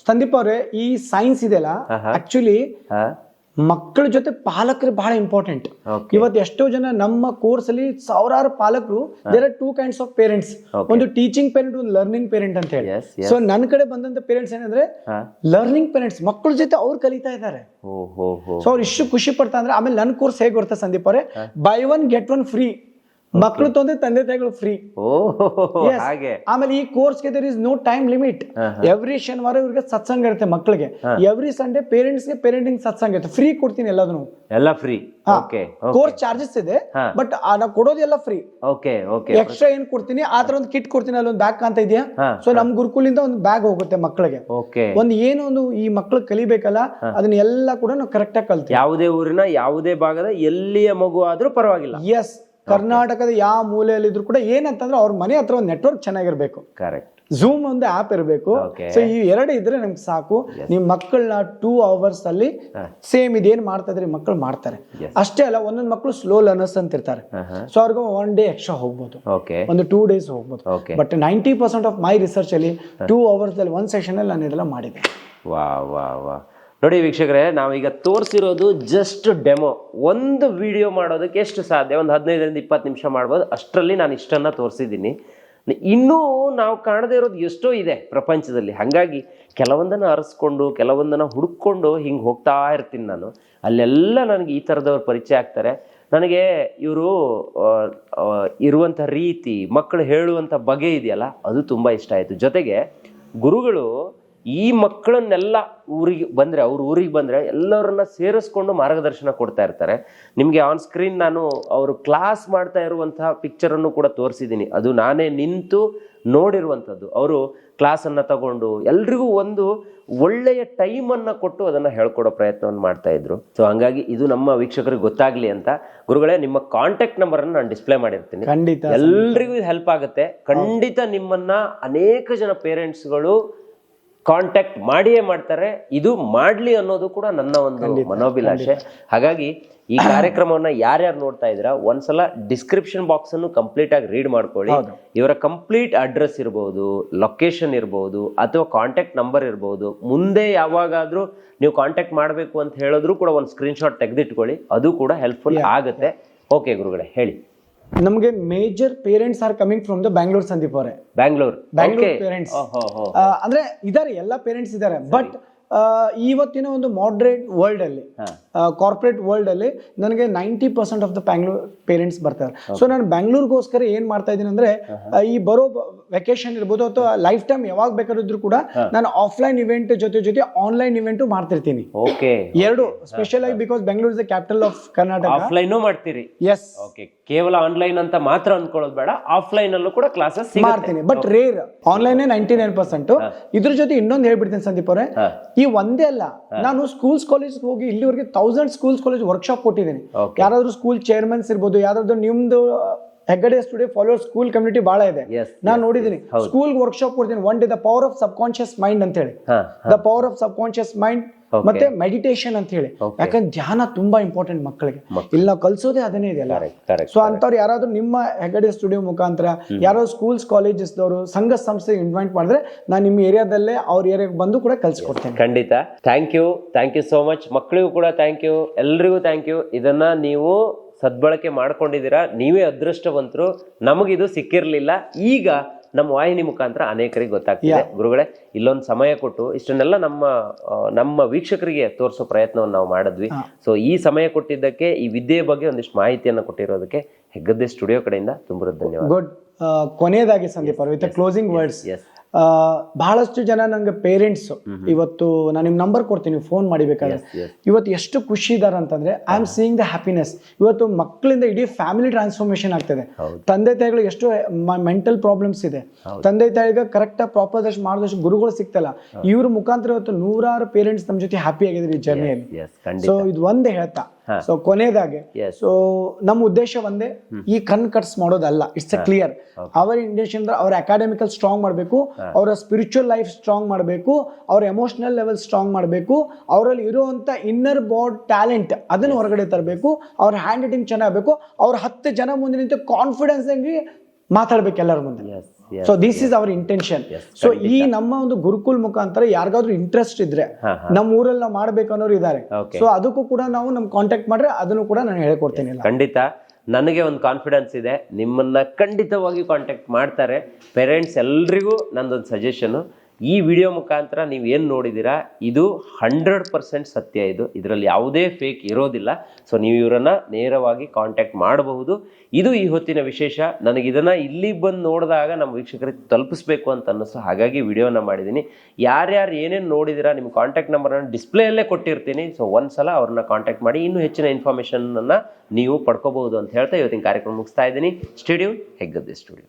ಸಂದೀಪ್ ಅವ್ರೆ, ಈ ಸೈನ್ಸ್ ಇದೆಯಲ್ಲ, ಆಕ್ಚುಲಿ ಮಕ್ಕಳ ಜೊತೆ ಪಾಲಕರು ಬಹಳ ಇಂಪಾರ್ಟೆಂಟ್. ಇವತ್ತು ಎಷ್ಟೋ ಜನ ನಮ್ಮ ಕೋರ್ಸ್ ಅಲ್ಲಿ ಸಾವಿರಾರು ಪಾಲಕರು, there are 2 kinds of parents. ಒಂದು ಟೀಚಿಂಗ್ ಪೇರೆಂಟ್, ಒಂದು ಲರ್ನಿಂಗ್ ಪೇರೆಂಟ್ ಅಂತ ಹೇಳಿ. ಸೊ ನನ್ನ ಕಡೆ ಬಂದಂತ ಪೇರೆಂಟ್ಸ್ ಏನಂದ್ರೆ ಲರ್ನಿಂಗ್ ಪೇರೆಂಟ್ಸ್, ಮಕ್ಕಳ ಜೊತೆ ಅವ್ರು ಕಲಿತಾ ಇದ್ದಾರೆ. ಸೊ ಅವ್ರು ಇಷ್ಟು ಖುಷಿ ಪಡ್ತಾ ಅಂದ್ರೆ. ಆಮೇಲೆ ನನ್ನ ಕೋರ್ಸ್ ಹೇಗೆ ಬರುತ್ತೆ ಸಂದೀಪ್ ಅವರೇ, ಬೈ 1 get 1 ಫ್ರೀ. ಮಕ್ಕಳು ತೊಂದ್ರೆ ತಂದೆ ತಾಯಿಗಳು ಫ್ರೀ. ಆಮೇಲೆ ಈ ಕೋರ್ಸ್ಗೆ there is no time limit. Every ಶನಿವಾರ ಇವ್ರಿಗೆ ಸತ್ಸಂಗ ಇರುತ್ತೆ ಮಕ್ಕಳಿಗೆ. ಎವ್ರಿ ಸಂಡೇ ಪೇರೆಂಟ್ಸ್ಗೆ ಪೇರೆಂಟಿಂಗ್ ಸತ್ಸಂಗ ಇರುತ್ತೆ. ಫ್ರೀ ಕೊಡ್ತೀನಿ ಎಲ್ಲದನ್ನು, ಎಲ್ಲ ಫ್ರೀ. ಕೋರ್ಸ್ ಚಾರ್ಜಸ್ ಇದೆ, ಬಟ್ ನಾವು ಕೊಡೋದೆಲ್ಲ ಫ್ರೀ. ಎಕ್ಸ್ಟ್ರಾ ಏನ್ ಕೊಡ್ತೀನಿ, ಆತರ ಒಂದು ಕಿಟ್ ಕೊಡ್ತೀನಿ. ಅಲ್ಲಿ ಒಂದು ಬ್ಯಾಗ್ ಕಾಣ್ತಾ ಇದೆಯಾ? ಸೊ ನಮ್ ಗುರುಕುಲಿಂದ ಒಂದು ಬ್ಯಾಗ್ ಹೋಗುತ್ತೆ ಮಕ್ಕಳಿಗೆ. ಒಂದು ಏನೋ ಒಂದು ಈ ಮಕ್ಕಳು ಕಲಿಬೇಕಲ್ಲ, ಅದನ್ನ ಎಲ್ಲ ಕೂಡ ನಾವು ಕರೆಕ್ಟ್ ಆಗಿ ಕಲ್ತೀವಿ. ಯಾವುದೇ ಊರಿನ ಯಾವುದೇ ಭಾಗದ ಎಲ್ಲಿಯ ಮಗು ಆದ್ರೂ ಪರವಾಗಿಲ್ಲ. ಎಸ್, ಕರ್ನಾಟಕದ ಯಾವ ಮೂಲೆಯಲ್ಲಿ ಇದ್ರು ಕೂಡ ಏನಂತಂದ್ರೆ ಅವ್ರ ಮನೆ ಹತ್ರ ಒಂದು ನೆಟ್ವರ್ಕ್ ಚೆನ್ನಾಗಿರ್ಬೇಕು. ಕರೆಕ್ಟ್. ಝೂಮ್ ಒಂದು ಆಪ್ ಇರಬೇಕು. ಸೊ ಈ 2 ಇದ್ರೆ ನಮ್ಗೆ ಸಾಕು. ನಿಮ್ ಮಕ್ಕಳನ್ನ 2 hours ಅಲ್ಲಿ ಸೇಮ್ ಇದೇನ್ ಮಾಡ್ತಾ ಇದ್ರೆ ಮಕ್ಕಳು ಮಾಡ್ತಾರೆ. ಅಷ್ಟೇ ಅಲ್ಲ, ಒಂದೊಂದು ಮಕ್ಕಳು ಸ್ಲೋ ಲರ್ನರ್ಸ್ ಅಂತ ಇರ್ತಾರೆ. ಸೊ ಅವ್ರಿಗೆ 1 day ಎಕ್ಸ್ಟ್ರಾ ಹೋಗ್ಬೋದು, ಒಂದು 2 days ಹೋಗ್ಬೋದು. ಬಟ್ 90% ಆಫ್ ಮೈ ರಿಸರ್ಚ್ ಅಲ್ಲಿ 2 hours ಅಲ್ಲಿ 1 session ಅಲ್ಲಿ ನಾನು ಇದೆಲ್ಲ ಮಾಡಿದೆ. ವಾ ನೋಡಿ ವೀಕ್ಷಕರೇ, ನಾವೀಗ ತೋರಿಸಿರೋದು ಜಸ್ಟ್ ಡೆಮೋ. ಒಂದು ವಿಡಿಯೋ ಮಾಡೋದಕ್ಕೆ ಎಷ್ಟು ಸಾಧ್ಯ, ಒಂದು 15-20 ನಿಮಿಷ ಮಾಡ್ಬೋದು. ಅಷ್ಟರಲ್ಲಿ ನಾನು ಇಷ್ಟನ್ನು ತೋರಿಸಿದ್ದೀನಿ. ಇನ್ನೂ ನಾವು ಕಾಣದೇ ಇರೋದು ಎಷ್ಟೋ ಇದೆ ಪ್ರಪಂಚದಲ್ಲಿ. ಹಾಗಾಗಿ ಕೆಲವೊಂದನ್ನು ಅರಸ್ಕೊಂಡು ಕೆಲವೊಂದನ್ನು ಹುಡುಕೊಂಡು ಹಿಂಗೆ ಹೋಗ್ತಾ ಇರ್ತೀನಿ ನಾನು. ಅಲ್ಲೆಲ್ಲ ನನಗೆ ಈ ಥರದವ್ರು ಪರಿಚಯ ಆಗ್ತಾರೆ. ನನಗೆ ಇವರು ಇರುವಂಥ ರೀತಿ, ಮಕ್ಕಳು ಹೇಳುವಂಥ ಬಗೆ ಇದೆಯಲ್ಲ, ಅದು ತುಂಬ ಇಷ್ಟ ಆಯಿತು. ಜೊತೆಗೆ ಗುರುಗಳು ಈ ಮಕ್ಕಳನ್ನೆಲ್ಲ ಊರಿಗೆ ಬಂದರೆ, ಅವ್ರ ಊರಿಗೆ ಬಂದರೆ ಎಲ್ಲರನ್ನ ಸೇರಿಸ್ಕೊಂಡು ಮಾರ್ಗದರ್ಶನ ಕೊಡ್ತಾ ಇರ್ತಾರೆ. ನಿಮಗೆ ಆನ್ ಸ್ಕ್ರೀನ್ ನಾನು ಅವರು ಕ್ಲಾಸ್ ಮಾಡ್ತಾ ಇರುವಂತಹ ಪಿಕ್ಚರನ್ನು ಕೂಡ ತೋರಿಸಿದ್ದೀನಿ. ಅದು ನಾನೇ ನಿಂತು ನೋಡಿರುವಂಥದ್ದು. ಅವರು ಕ್ಲಾಸನ್ನು ತಗೊಂಡು ಎಲ್ರಿಗೂ ಒಂದು ಒಳ್ಳೆಯ ಟೈಮನ್ನು ಕೊಟ್ಟು ಅದನ್ನು ಹೇಳ್ಕೊಡೋ ಪ್ರಯತ್ನವನ್ನು ಮಾಡ್ತಾ ಇದ್ರು. ಸೊ ಹಂಗಾಗಿ ಇದು ನಮ್ಮ ವೀಕ್ಷಕರಿಗೆ ಗೊತ್ತಾಗ್ಲಿ ಅಂತ ಗುರುಗಳೇ ನಿಮ್ಮ ಕಾಂಟ್ಯಾಕ್ಟ್ ನಂಬರನ್ನು ನಾನು ಡಿಸ್ಪ್ಲೇ ಮಾಡಿರ್ತೀನಿ. ಖಂಡಿತ ಎಲ್ರಿಗೂ ಇದು ಹೆಲ್ಪ್ ಆಗುತ್ತೆ. ಖಂಡಿತ ನಿಮ್ಮನ್ನ ಅನೇಕ ಜನ ಪೇರೆಂಟ್ಸ್ಗಳು ಕಾಂಟ್ಯಾಕ್ಟ್ ಮಾಡಿಯೇ ಮಾಡ್ತಾರೆ. ಇದು ಮಾಡ್ಲಿ ಅನ್ನೋದು ಕೂಡ ನನ್ನ ಒಂದು ಮನೋಭಿಲಾಷೆ. ಹಾಗಾಗಿ ಈ ಕಾರ್ಯಕ್ರಮವನ್ನ ಯಾರ್ಯಾರು ನೋಡ್ತಾ ಇದ್ದೀರಾ ಒಂದ್ಸಲ ಡಿಸ್ಕ್ರಿಪ್ಷನ್ ಬಾಕ್ಸ್ ಅನ್ನು ಕಂಪ್ಲೀಟ್ ಆಗಿ ರೀಡ್ ಮಾಡ್ಕೊಳ್ಳಿ. ಇವರ ಕಂಪ್ಲೀಟ್ ಅಡ್ರೆಸ್ ಇರ್ಬೋದು, ಲೊಕೇಶನ್ ಇರ್ಬೋದು, ಅಥವಾ ಕಾಂಟ್ಯಾಕ್ಟ್ ನಂಬರ್ ಇರ್ಬೋದು. ಮುಂದೆ ಯಾವಾಗಾದ್ರೂ ನೀವು ಕಾಂಟ್ಯಾಕ್ಟ್ ಮಾಡಬೇಕು ಅಂತ ಹೇಳಿದ್ರು ಕೂಡ ಒಂದು ಸ್ಕ್ರೀನ್ಶಾಟ್ ತೆಗೆದಿಟ್ಕೊಳ್ಳಿ, ಅದು ಕೂಡ ಹೆಲ್ಪ್ಫುಲ್ ಆಗುತ್ತೆ. ಓಕೆ ಗುರುಗಳೇ, ಹೇಳಿ. ನಮಗೆ major parents are coming from the Bangalore, Sandeep ಅವರೇ. ಬ್ಯಾಂಗ್ಳೂರ್ ಪೇರೆಂಟ್ಸ್ ಅಂದ್ರೆ ಇದಾರೆ, ಎಲ್ಲ ಪೇರೆಂಟ್ಸ್ ಇದಾರೆ. ಬಟ್ ಇವತ್ತಿನ ಒಂದು ಮಾಡ್ರೇಟ್ ವರ್ಲ್ಡ್ ಅಲ್ಲಿ, ಕಾರ್ಪೊರೇಟ್ ವರ್ಲ್ಡ್ ಅಲ್ಲಿ ನನಗೆ 90% ಆಫ್ ದ ಬ್ಯಾಂಗ್ಳೂರ್ ಪೇರೆಂಟ್ಸ್ ಬರ್ತಾರೆ. ಸೊ ನಾನು ಬ್ಯಾಂಗ್ಳೂರ್ಗೋಸ್ಕರ ಏನ್ ಮಾಡ್ತಾ ಇದ್ದೀನಿ ಅಂದ್ರೆ, ಈ ಬರೋ ವೆಕೇಶನ್ ಇರ್ಬೋದು ಅಥವಾ ಲೈಫ್ ಟೈಮ್ ಯಾವಾಗ ಬೇಕಾದ್ರೂ ಕೂಡ ನಾನು ಆಫ್ಲೈನ್ ಇವೆಂಟ್ ಜೊತೆ ಆನ್ಲೈನ್ ಇವೆಂಟ್ ಮಾಡ್ತಿರ್ತೀನಿ. ಎರಡು ಸ್ಪೆಷಲ್ ಆಗಿ, because Bengaluru is the capital of Karnataka. Offline ಮಾಡ್ತೀರಿ? ಎಸ್. ಓಕೆ, ಕೇವಲ ಆನ್ಲೈನ್ ಅಂತ ಮಾತ್ರ ಅನ್ಕೊಳ್ಳೋದು ಬೇಡ, ಆಫ್ಲೈನ್ ಅಲ್ಲೂ ಕೂಡ ಕ್ಲಾಸಸ್ ಮಾಡ್ತೀನಿ. But rare, online 99%. ಇದ್ರ ಜೊತೆ ಇನ್ನೊಂದು ಹೇಳ್ಬಿಡ್ತೀನಿ ಸಂದೀಪ್ ಅವರೇ, ಈ ಒಂದೇ ಅಲ್ಲ, ನಾನು ಸ್ಕೂಲ್ಸ್ ಕಾಲೇಜ್ ಹೋಗಿ ಇಲ್ಲಿವರೆಗೆ 1000 ಸ್ಕೂಲ್ಸ್ ಕಾಲೇಜ್ ವರ್ಕ್ಶಾಪ್ ಕೊಟ್ಟಿದ್ದೀನಿ. ಯಾರಾದ್ರೂ ಸ್ಕೂಲ್ ಚೇರ್ಮನ್ಸ್ ಇರ್ಬೋದು, ಯಾರಾದ್ರೂ ನಿಮ್ದು Heggade studio follower school community ಬಹಳ ಇದೆ, ನಾನು ನೋಡಿದ್ದೀನಿ. ಸ್ಕೂಲ್ ವರ್ಕ್ಶಾಪ್ ಕೊಡ್ತೀನಿ. One day the power of sub conscious mind ಅಂತ ಹೇಳಿ, the power of sub conscious mind ಮತ್ತೆ ಮೆಡಿಟೇಷನ್ ಅಂತ ಹೇಳಿ. ಯಾಕಂದ್ರೆ ಧ್ಯಾನ ತುಂಬಾ ಇಂಪಾರ್ಟೆಂಟ್ ಮಕ್ಕಳಿಗೆ. ಇಲ್ಲಿ ನಾವು ಕಲ್ಸೋದೇ ಅದನ್ನೇ ಇದೆಯಲ್ಲ. ಸೊ ಅಂತವ್ರು ಯಾರಾದ್ರೂ ನಿಮ್ಮ ಹೆಗ್ಗಡೆ ಸ್ಟುಡಿಯೋ ಮುಖಾಂತರ ಯಾರಾದ್ರು ಸ್ಕೂಲ್ಸ್ ಕಾಲೇಜಸ್ ದವರು ಸಂಘ ಸಂಸ್ಥೆ ಇನ್ವೈಟ್ ಮಾಡಿದ್ರೆ, ನಾನು ನಿಮ್ಮ ಏರಿಯಾದಲ್ಲೇ ಅವ್ರ ಏರಿಯಾಗೆ ಬಂದು ಕೂಡ ಕಲ್ಸ್ಕೊಡ್ತೇನೆ. ಖಂಡಿತ. Thank you so much. ಮಕ್ಕಳಿಗೂ ಕೂಡ ಥ್ಯಾಂಕ್ ಯು, ಎಲ್ರಿಗೂ ಥ್ಯಾಂಕ್ ಯು. ಇದನ್ನ ನೀವು ಸದ್ಬಳಕೆ ಮಾಡ್ಕೊಂಡಿದ್ದೀರಾ, ನೀವೇ ಅದೃಷ್ಟವಂತರು. ನಮಗಿದು ಸಿಕ್ಕಿರ್ಲಿಲ್ಲ, ಈಗ ನಮ್ಮ ವಾಹಿನಿ ಮುಖಾಂತರ ಅನೇಕರಿಗೆ ಗೊತ್ತಾಗ್ತಿದೆ. ಗುರುಗಳೇ, ಇಲ್ಲೊಂದು ಸಮಯ ಕೊಟ್ಟು ಇಷ್ಟನ್ನೆಲ್ಲ ನಮ್ಮ ವೀಕ್ಷಕರಿಗೆ ತೋರಿಸೋ ಪ್ರಯತ್ನವನ್ನು ನಾವು ಮಾಡಿದ್ವಿ. ಸೊ ಈ ಸಮಯ ಕೊಟ್ಟಿದ್ದಕ್ಕೆ, ಈ ವಿದ್ಯೆಯ ಬಗ್ಗೆ ಒಂದಿಷ್ಟು ಮಾಹಿತಿಯನ್ನು ಕೊಟ್ಟಿರೋದಕ್ಕೆ ಹೆಗ್ಗದ್ದೆ ಸ್ಟುಡಿಯೋ ಕಡೆಯಿಂದ ತುಂಬ ಧನ್ಯವಾದ. ಗುಡ್. ಕೊನೆಯದಾಗಿ ಸಂದೀಪ್ ಅವರು, ವಿತ್ ಕ್ಲೋಸಿಂಗ್ ವರ್ಡ್ಸ್, ಬಹಳಷ್ಟು ಜನ ನಂಗೆ ಪೇರೆಂಟ್ಸ್ ಇವತ್ತು ನಾನು ನಿಮ್ ನಂಬರ್ ಕೊಡ್ತೀನಿ, ಫೋನ್ ಮಾಡಿಬೇಕಾದ್ರೆ. ಇವತ್ತು ಎಷ್ಟು ಖುಷಿ ಇದಾರೆ ಅಂತಂದ್ರೆ, I am seeing the happiness. ಇವತ್ತು ಮಕ್ಕಳಿಂದ ಇಡೀ ಫ್ಯಾಮಿಲಿ ಟ್ರಾನ್ಸ್ಫಾರ್ಮೇಶನ್ ಆಗ್ತದೆ. ತಂದೆ ತಾಯಿಗಳು ಎಷ್ಟು ಮೆಂಟಲ್ ಪ್ರಾಬ್ಲಮ್ಸ್ ಇದೆ, ತಂದೆ ತಾಯಿಗೆ ಕರೆಕ್ಟ್ ಪ್ರಾಪರ್ ಮಾಡಿದಷ್ಟು ಗುರುಗಳು ಸಿಗ್ತಲ್ಲ. ಇವ್ರ ಮುಖಾಂತರ ಇವತ್ತು 100 ಪೇರೆಂಟ್ಸ್ ನಮ್ಮ ಜೊತೆ ಹ್ಯಾಪಿ ಆಗಿದ್ರು ಈ ಜರ್ನಿಯಲ್ಲಿ. ಸೊ ಇದು ಒಂದೇ ಹೇಳ್ತಾ, ಸೊ ಕೊನೆಯದಾಗಿ, ಸೊ ನಮ್ಮ ಉದ್ದೇಶ ಒಂದೇ, ಈ ಕಣ್ ಕಟ್ಸ್ ಮಾಡೋದಲ್ಲ. It's a clear. ಅವರ ಇಂಟೆನ್ಷನ್ ಅವ್ರ ಅಕಾಡೆಮಿಕಲ್ ಸ್ಟ್ರಾಂಗ್ ಮಾಡಬೇಕು, ಅವರ ಸ್ಪಿರಿಚುವಲ್ ಲೈಫ್ ಸ್ಟ್ರಾಂಗ್ ಮಾಡಬೇಕು, ಅವ್ರ ಎಮೋಷನಲ್ ಲೆವೆಲ್ ಸ್ಟ್ರಾಂಗ್ ಮಾಡಬೇಕು, ಅವರಲ್ಲಿ ಇರುವಂತ ಇನ್ನರ್ ಬಾಡ್ ಟ್ಯಾಲೆಂಟ್ ಅದನ್ನು ಹೊರಗಡೆ ತರಬೇಕು, ಅವ್ರ ಹ್ಯಾಂಡ್ ರೈಟಿಂಗ್ ಚೆನ್ನಾಗಬೇಕು, ಅವ್ರ 10 ಜನ ಮುಂದೆ ನಿಂತು ಕಾನ್ಫಿಡೆನ್ಸ್ ಆಗಿ ಮಾತಾಡ್ಬೇಕು ಎಲ್ಲರ ಮುಂದೆ. So this is our intention. So ಈ ನಮ್ಮ ಒಂದು ಗುರುಕುಲ್ ಮುಖಾಂತರ ಯಾರಿಗಾದ್ರೂ ಇಂಟ್ರೆಸ್ಟ್ ಇದ್ರೆ, ನಮ್ಮ ಊರಲ್ಲಿ ನಾವು ಮಾಡ್ಬೇಕು ಅನ್ನೋರು ಇದ್ದಾರೆ, ಸೊ ಅದಕ್ಕೂ ಕೂಡ ನಾವು ನಮ್ ಕಾಂಟ್ಯಾಕ್ಟ್ ಮಾಡ್ರೆ ಅದನ್ನು ಕೂಡ ನಾನು ಹೇಳ್ಕೊಡ್ತೇನೆ. ಖಂಡಿತ. ನನಗೆ ಒಂದು ಕಾನ್ಫಿಡೆನ್ಸ್ ಇದೆ, ನಿಮ್ಮನ್ನ ಖಂಡಿತವಾಗಿ ಕಾಂಟ್ಯಾಕ್ಟ್ ಮಾಡ್ತಾರೆ. ಪೇರೆಂಟ್ಸ್ ಎಲ್ರಿಗೂ ನಂದೊಂದು ಸಜೆಷನ್, ಈ ವಿಡಿಯೋ ಮುಖಾಂತರ ನೀವು ಏನು ನೋಡಿದ್ದೀರಾ ಇದು 100% ಸತ್ಯ. ಇದರಲ್ಲಿ ಯಾವುದೇ ಫೇಕ್ ಇರೋದಿಲ್ಲ. ಸೊ ನೀವು ಇವರನ್ನು ನೇರವಾಗಿ ಕಾಂಟ್ಯಾಕ್ಟ್ ಮಾಡಬಹುದು. ಇದು ಈ ಹೊತ್ತಿನ ವಿಶೇಷ. ನನಗಿದನ್ನು ಇಲ್ಲಿ ಬಂದು ನೋಡಿದಾಗ ನಮ್ಮ ವೀಕ್ಷಕರಿಗೆ ತಲುಪಿಸ್ಬೇಕು ಅಂತ ಅನ್ನಿಸ್ತು, ಹಾಗಾಗಿ ವಿಡಿಯೋನ ಮಾಡಿದ್ದೀನಿ. ಯಾರ್ಯಾರು ಏನೇನು ನೋಡಿದ್ದೀರಾ ನಿಮ್ಮ ಕಾಂಟ್ಯಾಕ್ಟ್ ನಂಬರನ್ನು ಡಿಸ್ಪ್ಲೇಯಲ್ಲೇ ಕೊಟ್ಟಿರ್ತೀನಿ. ಸೊ ಒಂದ್ಸಲ ಅವ್ರನ್ನ ಕಾಂಟ್ಯಾಕ್ಟ್ ಮಾಡಿ ಇನ್ನೂ ಹೆಚ್ಚಿನ ಇನ್ಫಾರ್ಮೇಷನನ್ನು ನೀವು ಪಡ್ಕೋಬಹುದು ಅಂತ ಹೇಳ್ತಾ ಇವತ್ತಿನ ಕಾರ್ಯಕ್ರಮ ಮುಗಿಸ್ತಾ ಇದ್ದೀನಿ. Studio Heggadde studio.